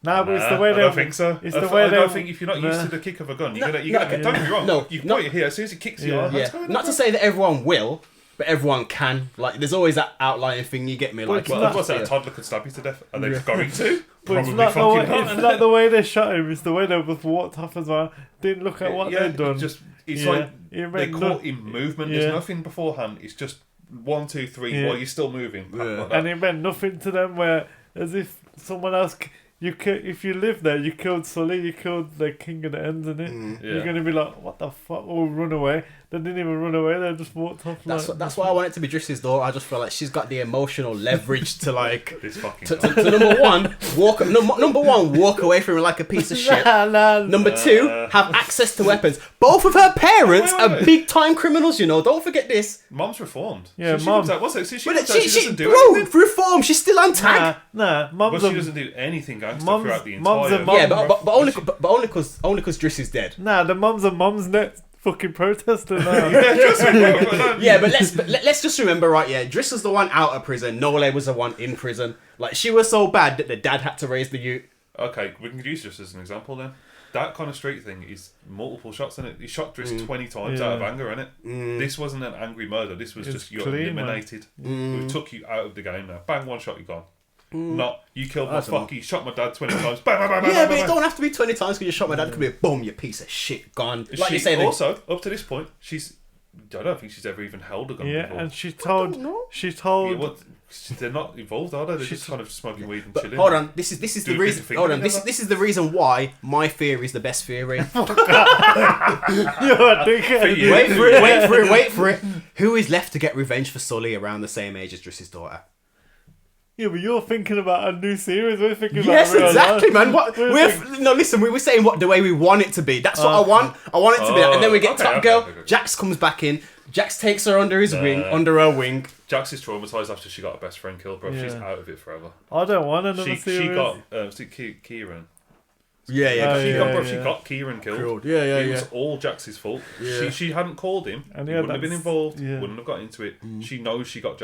Nah, but it's the way I don't think so. It's the way I don't think if you're not used to the kick of a gun, don't get me wrong. No, you point it here as soon as it kicks you. Not to say that everyone will, but everyone can. Like, there's always that outlying thing. You get me? Like, what's that? A toddler could stab you to death. Are they going to? But it's not the way they shot him. It's the way they just walked off as well. Didn't look at what they'd done. It's like they caught in movement. There's nothing beforehand. It's just 1, 2, 3 while you're still moving. And it meant nothing to them. Where as if someone else. If you live there, you killed Sully, you killed the king of the ends, innit? You're going to be like, what the fuck? Or run away. They didn't even run away, they just walked off. That's why I want it to be Driss's daughter. I just feel like she's got the emotional leverage to like... this fucking to number one, walk away from her like a piece of shit. Number 2, have access to weapons. Both of her parents are big time criminals, you know. Don't forget this. Mom's reformed. Yeah, she Mom. She doesn't do anything. Reform. She's still on tag. But she doesn't do anything gangster throughout the entire... Yeah, but only because Driss is dead. Nah, the mom's net fucking protester now. Yeah, but let's just remember, right? Yeah, Driss was the one out of prison. Nole was the one in prison. Like, she was so bad that the dad had to raise the youth. Okay, we can use Driss as an example then. That kind of street thing is multiple shots in it. He shot Driss 20 times out of anger, innit? This wasn't an angry murder. This was just you're eliminated. We took you out of the game now. Bang, one shot, you're gone. Not you killed my fuck. You shot my dad 20 times. Bang, bang, bang, yeah, bang, but it don't have to be 20 times because you shot my dad. It could be a boom, you piece of shit, gone. Like you say, also up to this point, I don't think she's ever even held a gun before. And she told. They're not involved, are they? They're just kind of smoking weed and chilling. Hold on, this is the reason. Hold on, this is the reason why my theory is the best theory. You're a dickhead. Wait for it. Who is left to get revenge for Sully around the same age as Driss's daughter? Yeah, but you're thinking about a new series. We're thinking about yes, real exactly, life. man. Listen, we were saying the way we want it to be. That's what I want. I want it to be that. And then we get Top Girl. Jax comes back in. Jax takes her under her wing. Jax is traumatised after she got her best friend killed, bro. She's out of it forever. I don't want another series. She got Kieran. She got Kieran killed. It was all Jax's fault. She hadn't called him. And he wouldn't have been involved. Wouldn't have got into it. She knows she got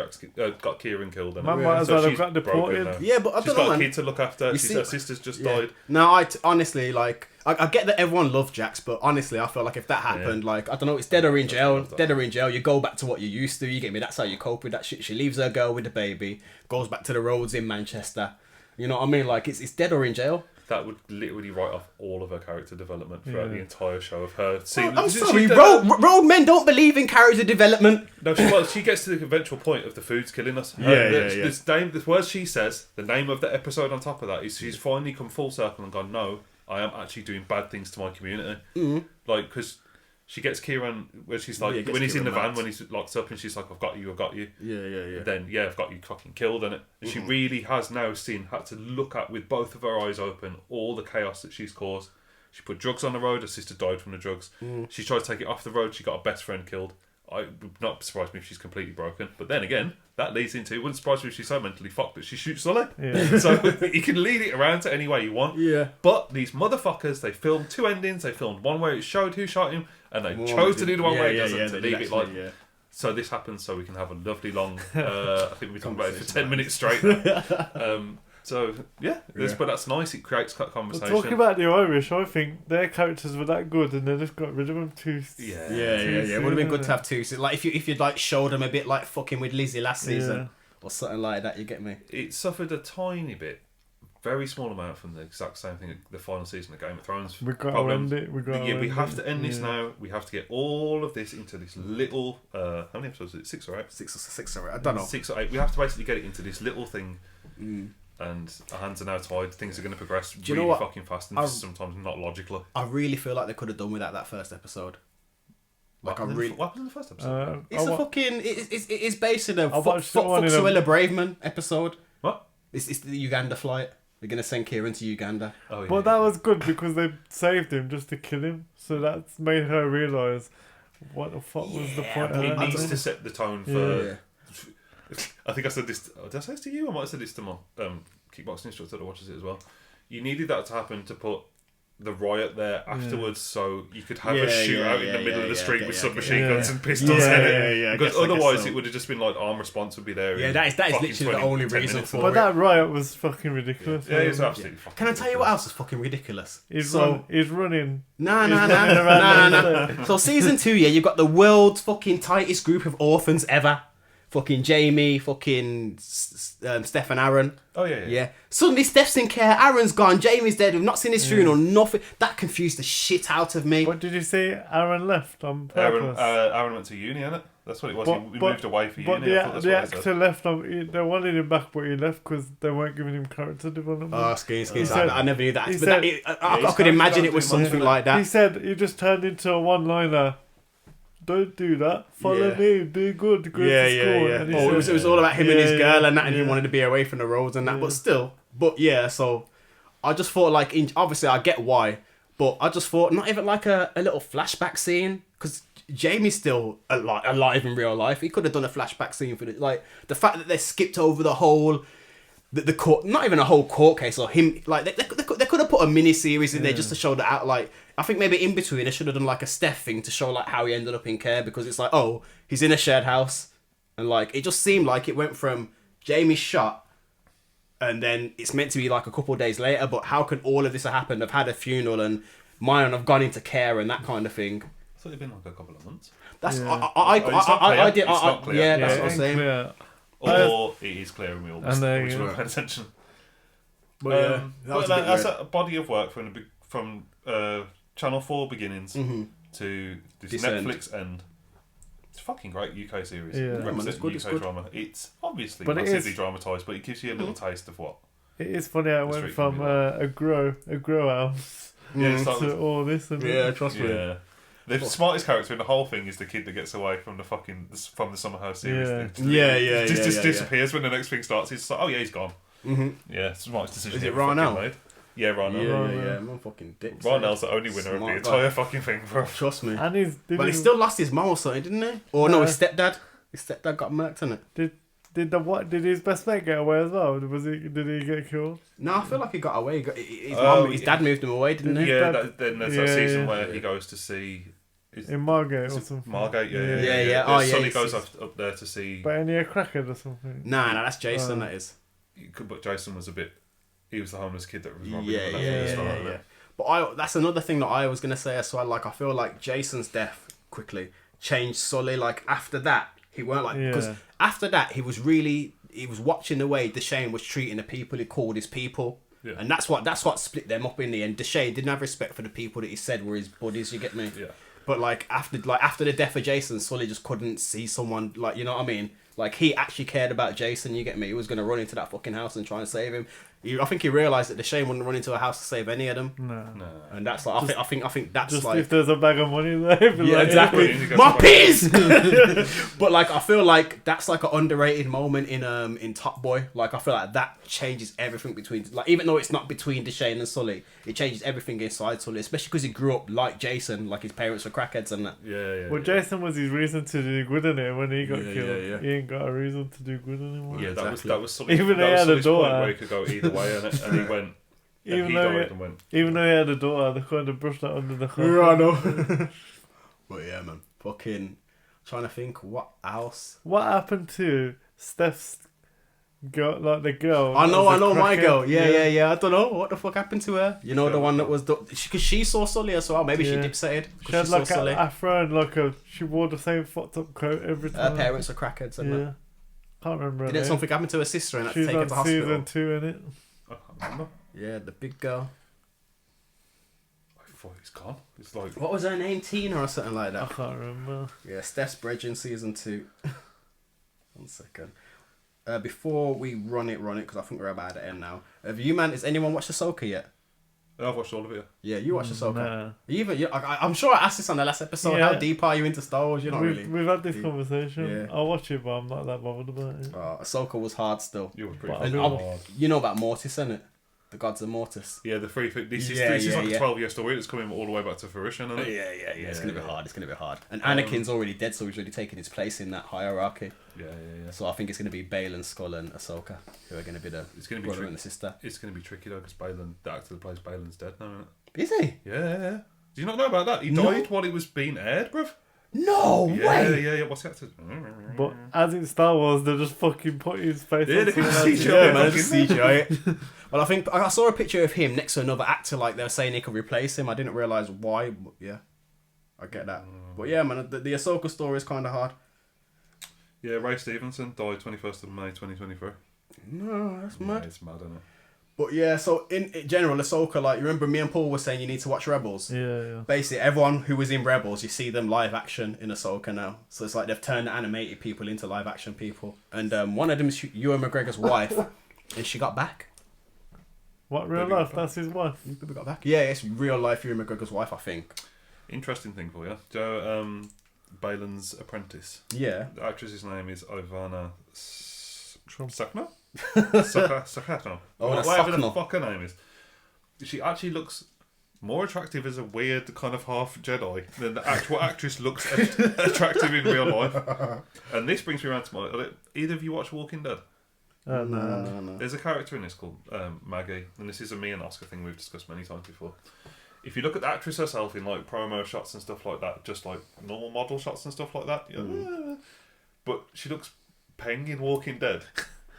got Kieran killed. Man might as well have got deported. Yeah, but I don't know, she's got a kid to look after. Her sister's just died. No, honestly, like, I get that everyone loved Jax, but honestly, I feel like if that happened, like, I don't know, it's dead or in jail. You go back to what you used to. You get me? That's how you cope with that shit. She leaves her girl with the baby, goes back to the roads in Manchester. You know what I mean? Like, it's dead or in jail. That would literally write off all of her character development throughout the entire show of her. I'm sorry, road men don't believe in character development. No, she gets to the eventual point of the food's killing us. The words she says, the name of the episode on top of that is she's finally come full circle and gone, no, I am actually doing bad things to my community. Like, because she gets Kieran where she's like, when he's in the van, when he's locked up, and she's like, I've got you. Yeah. Then, I've got you fucking killed, innit? And she really has now had to look at, with both of her eyes open, all the chaos that she's caused. She put drugs on the road, her sister died from the drugs. She tried to take it off the road, she got her best friend killed. It would not surprise me if she's completely broken. But then again, that leads into, it wouldn't surprise me if she's so mentally fucked that she shoots Sully. So you can lead it around to any way you want. But these motherfuckers, they filmed 2 endings. They filmed one where it showed who shot him, and they chose to do the one where it doesn't, to leave it like... So this happens so we can have a lovely long... I think we're talking about it for 10 minutes straight now. But that's nice. It creates conversation. Talking about the Irish, I think their characters were that good, and they just got rid of them too. It would have been good to have 2. So, like, if you'd like showed them a bit like fucking with Lizzie last season or something like that, you get me. It suffered a tiny bit, very small amount from the exact same thing. The final season of Game of Thrones. We got to end it. We have to end this now. We have to get all of this into this little. How many episodes is it? 6 or 8? 6 or 8. I don't know. 6 or 8. We have to basically get it into this little thing. And our hands are now tied. Things are going to progress really fucking fast and sometimes not logically. I really feel like they could have done without that first episode. What happened in the first episode? It's based in a Fuxuela Braveman episode. What? It's the Uganda flight. They're going to send Kieran to Uganda. Oh, yeah. But that was good because they saved him just to kill him. So that's made her realise what the fuck was the point of that. It needs to set the tone for... Yeah. I think I said this... Did I say this to you? I might have said this to my kickboxing instructor that watches it as well. You needed that to happen to put the riot there afterwards so you could have a shootout in the middle of the street with submachine guns and pistols in it. Because otherwise it would have just been like armed response would be there. Yeah, that is literally the only reason for it. But that riot was fucking ridiculous. Yeah, it's absolutely fucking Can I tell you what else is fucking ridiculous? He's running. No. So season 2, you've got the world's fucking tightest group of orphans ever. Fucking Jamie, fucking Steph and Aaron. Oh, yeah. Suddenly Steph's in care, Aaron's gone, Jamie's dead, we've not seen his funeral, nothing. That confused the shit out of me. What did you say? Aaron left on purpose? Aaron went to uni, innit? That's what it was. He moved away for uni. But the actor left. They wanted him back, but he left because they weren't giving him character development. Oh, skis. I never knew that. I could imagine it was something like that. He said he just turned into a one-liner. Don't do that. Follow me. Be good. Go to school. Yeah. It was all about him and his girl and that, and he wanted to be away from the roads and that. But still, so I just thought obviously I get why, but I just thought not even like a little flashback scene because Jamie's still alive in real life. He could have done a flashback scene for the fact that they skipped over the whole. The court, not even a whole court case or him, like they could have put a mini series in there just to show that out. Like I think maybe in between they should have done like a Steph thing to show like how he ended up in care because it's like he's in a shared house and like it just seemed like it went from Jamie's shot and then it's meant to be like a couple of days later. But how can all of this have happened? I've had a funeral and mine have gone into care and that kind of thing. I thought it'd been like a couple of months. That's I did. That's what I'm saying. Clear. Or it is clear and we all just weren't paying attention. But that's a body of work from Channel 4 beginnings to this Descend. Netflix end. It's a fucking great UK series. Yeah. Represents UK drama. It's obviously massively dramatised, but it gives you a little taste of what. It is funny how it went from a grow house to all this. Trust me. Yeah. The smartest character in the whole thing is the kid that gets away from the Summer House series. Just disappears when the next thing starts. He's like, he's gone. Yeah, smartest decision. Is it Ronseal? Yeah, Ronseal. Yeah, I'm fucking dick. Ronseal's the only winner of the entire fucking thing, bro. Trust me. And he still lost his mum or something, didn't he? Or no, his stepdad. His stepdad got murked, innit? Did his best mate get away as well? Did he get killed? No, I feel like he got away. His dad moved him away, didn't he? Yeah, then there's that season where he goes to see. In Margate or something. Margate, yeah. Sonny goes up there to see. But any a crackhead or something. Nah, that's Jason. That is. But Jason was he was the homeless kid that was robbing. Yeah. But that's another thing that I was gonna say as well. Like I feel like Jason's death quickly changed Sully. Like after that, he weren't like because after that he was watching the way Deshane was treating the people he called his people. Yeah. And that's what split them up in the end. Deshane didn't have respect for the people that he said were his buddies. You get me? Yeah. But after the death of Jason, Sully just couldn't see someone you know what I mean? Like he actually cared about Jason. You get me? He was gonna run into that fucking house and try and save him. I think he realised that Deshane wouldn't run into a house to save any of them. No. And that's like I think that's just like if there's a bag of money there. Yeah, exactly. My peas. But I feel like that's like an underrated moment in Top Boy. Like I feel like that changes everything between even though it's not between Deshane and Sully, it changes everything inside Sully, especially because he grew up like Jason, like his parents were crackheads and that. Yeah. Well, Jason was his reason to do good in it when he got killed. Yeah. He ain't got a reason to do good anymore. Yeah, that was Sully. Even though he had a daughter, where he could go either way, and he went. Even though he had a daughter, they kind of brushed that under the carpet. Yeah, I know. But yeah, man, fucking trying to think what else. What happened to Steph's girl, like the girl? I know, my girl. Yeah. I don't know what the fuck happened to her. You know, the one that was because she saw Sully as well. Maybe she dipsetted. She had like an afro and she wore the same fucked up coat every time. Her parents are crackheads, and that. Can't remember. Didn't something happen to her sister and had to She's take her to hospital? Season 2 in it. I can't remember. Yeah, the big girl. I thought he's gone. It's like What was her name? Tina or something like I that? can't remember. Yeah, Steph's Bridge in season 2. 1 second. Before we run it, because I think we're about to end now. Have you, man, has anyone watched Ahsoka yet? I've watched all of it. Yeah, you watched Ahsoka. Nah. I'm sure I asked this on the last episode. Yeah. How deep are you into Star Wars? You're not really. We've had this deep. conversation. Yeah. I'll watch it, but I'm not that bothered about it. Ahsoka was hard still. You were pretty But fucking I'm- hard. You know about Mortis, innit? The gods of Mortis. Yeah, the free. This is Yeah, this is yeah, like yeah. a 12-year story that's coming all the way back to fruition, isn't it? Yeah. It's gonna be hard. It's gonna be hard. And Um, Anakin's already dead, so he's already taken his place in that hierarchy. Yeah. So I think it's gonna be Baylan, Skull, and Ahsoka who are gonna be the It's gonna be brother tricky. and the sister. It's going to be tricky though, because Baylan, the actor that plays Baylan's dead now, isn't it? Is he? Yeah. Do you not know about that? He No. died while it was being aired, bruv. No way. Yeah. What's the actor? But as in Star Wars, they're just fucking putting his face Yeah, on they can something else. see Yeah, man, fucking- just CGI it. Well, I think I saw a picture of him next to another actor, like they were saying he could replace him. I didn't realise why, but yeah, I get that. But yeah, man, the Ahsoka story is kind of hard. Yeah, Ray Stevenson died 21st of May 2023. No, that's Yeah, mad. it's mad, isn't it? But yeah, so in general, Ahsoka, like, you remember me and Paul were saying you need to watch Rebels? Yeah. Basically, everyone who was in Rebels, you see them live action in Ahsoka now. So it's like they've turned the animated people into live action people. And one of them is Ewan McGregor's wife, and she got back. What, real Maybe life? got That's his wife. Baby got back. Yeah, it's real life Ewan McGregor's wife, I think. Interesting thing for you. Joe, Baylan's apprentice. Yeah. The actress's name is Ivana Trump. Sakna? Sakatno. Oh, that's Whatever the Sakno. fuck her name is. She actually looks more attractive as a weird kind of half Jedi than the actual actress looks attractive in real life. And this brings me around to my... Either of you watch Walking Dead? No. There's a character in this called Maggie, and this is a me and Oscar thing we've discussed many times before. If you look at the actress herself in like promo shots and stuff like that, just like normal model shots and stuff like that, but she looks peng in Walking Dead.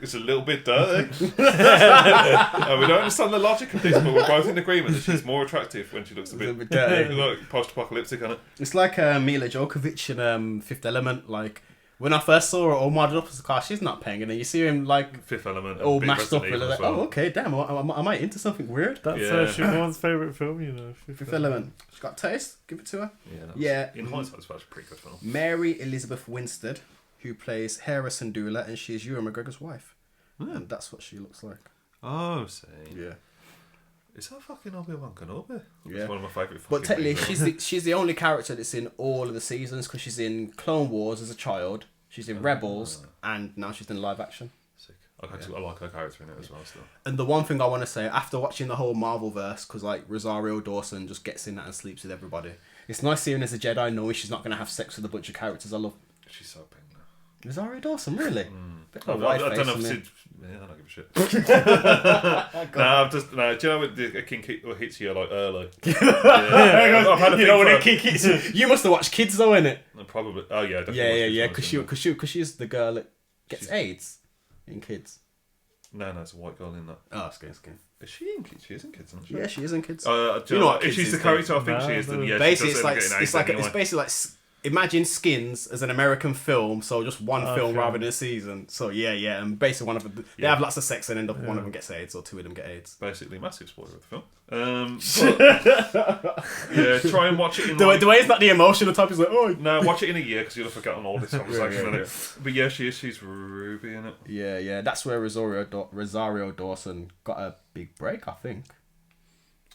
It's a little bit dirty. And we don't understand the logic of this, but we're both in agreement that she's more attractive when she looks a bit dirty. like post-apocalyptic on it. It's like Mila Djokovic in Fifth Element. Like, when I first saw her all modelled up as a car, she's not paying, and then you see him like Fifth Element, all and mashed up. Resident And Evil like, as well. oh, okay, damn, am I into something weird? That's Yeah. Siobhan's favourite film, you know. Fifth Element. She's got taste. Give it to her. Yeah, that was- Yeah. In hindsight, it's actually a pretty good film. Mary Elizabeth Winstead, who plays Hera Syndulla, and she is Ewan McGregor's wife. And that's what she looks like. Oh, see. Yeah. Is that fucking Obi-Wan Kenobi? Yeah. It's one of my favourite But fucking technically, movies. she's the only character that's in all of the seasons, because she's in Clone Wars as a child, she's in Rebels, and now she's in live action. Sick. I like her character in it as well still. And the one thing I want to say, after watching the whole Marvel verse, because like Rosario Dawson just gets in that and sleeps with everybody, it's nice seeing her as a Jedi knowing she's not going to have sex with a bunch of characters I love. She's so pink now. Rosario Dawson, really? Bit of I a white don't face know on if there. she'd... Yeah, I don't give a shit. No, do you know when the king hits you like early? I've had a You know thing when for- it kicks you. You must have watched Kids though, innit? Probably. Oh yeah, definitely. Yeah. Because she's the girl that gets AIDS in Kids. No, it's a white girl in that. Oh, skin. Is she in Kids? She is in Kids, isn't she? Yeah, she is in Kids. Do you know what? If Kids she's the is, character I think though? she is, then No, yeah. basically, she does end up getting AIDS anyway. it's basically like imagine Skins as an American film, so just one film Okay. rather than a season. So yeah, and basically one of them they have lots of sex and end up one of them gets AIDS or two of them get AIDS. Basically, massive spoiler of the film. Yeah, try and watch it in. The way it's not the emotional type. Is like, oh No, watch it in a year because you'll have forgotten all this conversation. Yeah. innit? But yeah, she's Ruby in it. yeah. That's where Rosario Dawson got a big break, I think.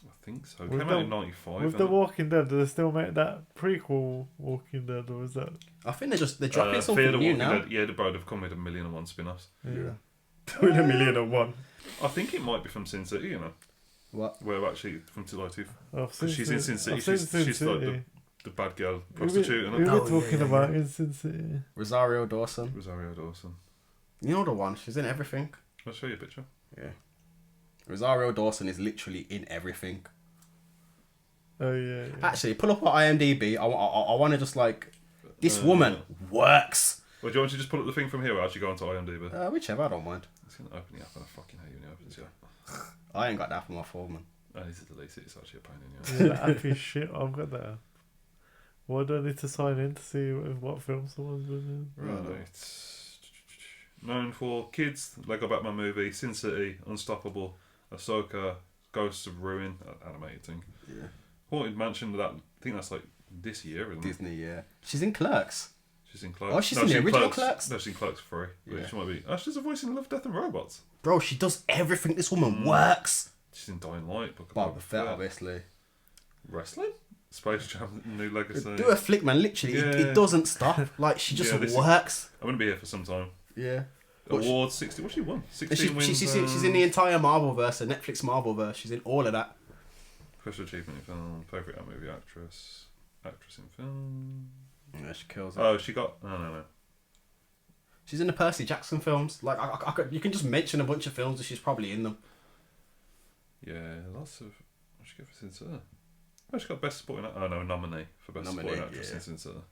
I think so. It With came the- out in '95. With The Walking Dead, do they still make that prequel Walking Dead, or is that... I think they're dropping Fear something the new Walking now. Dead. Yeah, the bro have come with 1,000,001 spin-offs. Yeah. With 1,000,001. I think it might be from Sin City, you know. What? Where actually from July 2. I've seen She's in Sin City. I've seen Sin She's like City. the bad girl Who prostitute. we And Oh, talking yeah. about in Sin City? Rosario Dawson. Rosario Dawson. You know the one. She's in everything. I'll show you a picture. Yeah. Rosario Dawson is literally in everything. Oh, yeah. Actually, pull up her IMDb. I want to just like... This woman works. Well, do you want to just pull up the thing from here or actually go onto IMDb? Whichever, I don't mind. It's going to open the app and I fucking hate when it opens, yeah. I ain't got that for my phone, man. I need to delete it. It's actually a pain in the ass. Yeah, the app is shit. I've got that app. Why do I need to sign in to see what film someone's been in? Right. Known for Kids, Lego Batman movie, Sin City, Unstoppable, Ahsoka, Ghosts of Ruin, animated thing. Yeah. Haunted Mansion, I think that's like this year, isn't it? Disney, yeah. She's in Clerks. She's in Clerks. Oh, she's in the original Clerks? No, she's in Clerks 3. Yeah. She might be. Oh, she's a voice in Love, Death and Robots. Bro, she does everything. This woman works. She's in Dying Light. Book of Boba Fett, obviously. Wrestling? Space Jam, New Legacy. Do a flick, man. Literally, it doesn't stop. Like, she just works. I'm going to be here for some time. Yeah. Awards, 60. What's she won? 16 wins. She's in the entire Marvel-verse, the Netflix Marvel-verse. She's in all of that. Special achievement in film. Favourite movie actress. Actress in film. Yeah, she kills it. Oh, she got... No. She's in the Percy Jackson films. Like, you can just mention a bunch of films that she's probably in them. Yeah, lots of... What she get for Sincere? Oh, she got Best Supporting... Oh, no, nominee for Best Supporting Actress in Sincere.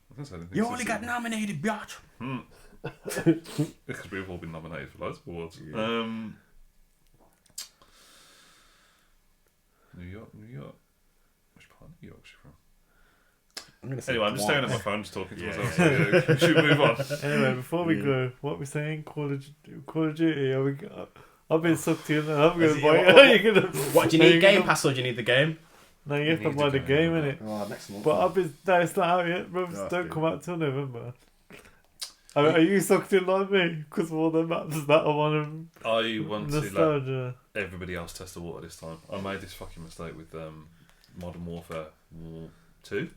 You only got nominated, bitch! Because we've all been nominated for loads of awards. Yeah. New York. Which part of New York is she from? Anyway, I'm just staring at my phone, just talking to myself. So we should move on. Anyway, before we go, what we're saying, Call of Duty. I've been sucked in, and I'm going to buy it. What do you need? Game Pass or do you need the game? No, you have to buy the game, innit? Oh, next month. But it's not out yet. Revs don't come out till November. Are you sucked in like me? Because of all the maps that I want to. I want nostalgia. to let everybody else test the water this time. I made this fucking mistake with Modern Warfare 2.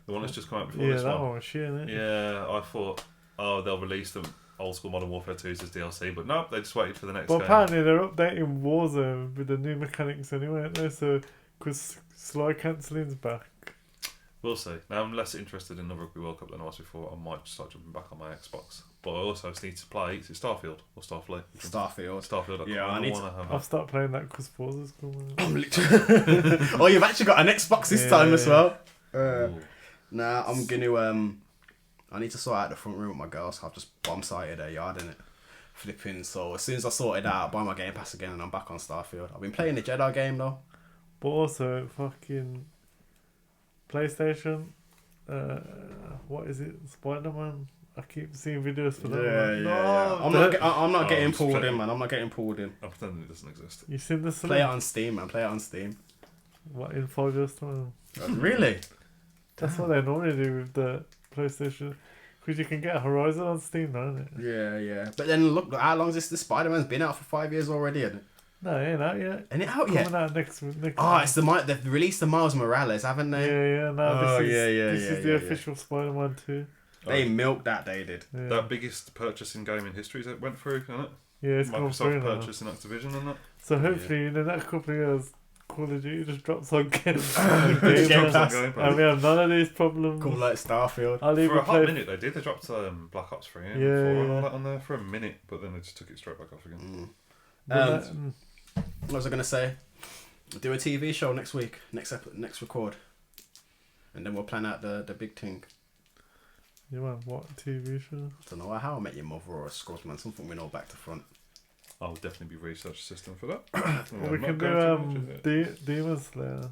The one that's just come out before this one. Yeah, that one was shit, innit? Yeah, I thought, they'll release them old school Modern Warfare 2s as DLC, but no, they just waited for the next But game. apparently they're updating Warzone with the new mechanics anyway, aren't they? So, because slide cancelling's back. We'll see. Now, I'm less interested in the Rugby World Cup than I was before. I might start jumping back on my Xbox. But I also need to play. Is it Starfield or Starfleet? Starfield. Yeah, I've started playing that because Forza's coming. I'm literally... Oh, you've actually got an Xbox this time as well? Nah, I'm going to... I need to sort out the front room with my girls. I've just bomb-sighted their yard, innit? Flipping. So as soon as I sort it out, I'll buy my Game Pass again and I'm back on Starfield. I've been playing the Jedi game, though. But also, fucking... PlayStation, what is it? Spider-Man. I keep seeing videos for that. Yeah. I'm not getting pulled in, man. I'm not getting pulled in. I'm pretending it doesn't exist. You seen this? Play it on Steam, man. Play it on Steam. What, in 5 years' time? Really? That's what they normally do with the PlayStation. Because you can get Horizon on Steam now, isn't Yeah, it? yeah. But then look, how long is this? Spider-Man's been out for 5 years already, hasn't it? No, it ain't out yet. Ain't it out yet? Coming out next it's they've released the Miles Morales, haven't they? Yeah. No, this is the yeah. official Spider-Man 2. They milked that, they did. Yeah. That biggest purchase in gaming history that went through, isn't it? Yeah, it's gone through Microsoft purchasing Activision and that. So hopefully in the next couple of years, Call of Duty just drops on Game Game Pass. and we have none of these problems. Cool, like Starfield. For a hot minute they did. They dropped Black Ops 3 and 4 and all that on there for a minute, but then they just took it straight back off again. What was I going to say? We'll do a TV show next week, next record. And then we'll plan out the big thing. Yeah, man, what TV show? I don't know, How I Met Your Mother or a Scrubs, man. Something we know back to front. I'll definitely be research assistant for that. Well, we can do Demon Slayer.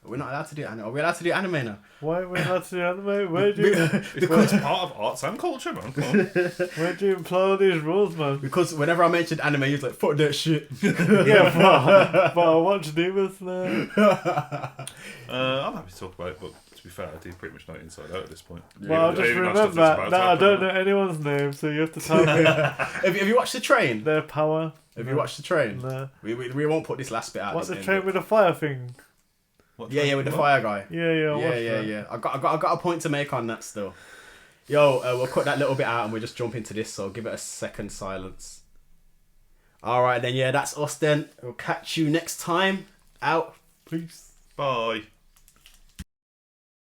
We're not allowed to do anime. Are we allowed to do anime now? Why are we allowed to do anime? Where do you... Because it's part of arts and culture, man. Come on. Where do you imply all these rules, man? Because whenever I mentioned anime, you're like, fuck that shit. Yeah, but I watch Demon Slayer. I'm happy to talk about it, but to be fair, I do pretty much know it inside out at this point. Well, I just remember that I don't know anyone's name, so you have to tell me. Have you watched The Train? Their power. Have you watched The Train? No. We won't put this last bit out. What's The Train with the fire thing? With the fire guy. Yeah. I got a point to make on that still. Yo, we'll cut that little bit out and we'll just jump into this. So give it a second silence. All right then. Yeah, that's us then. We'll catch you next time. Out. Peace. Bye.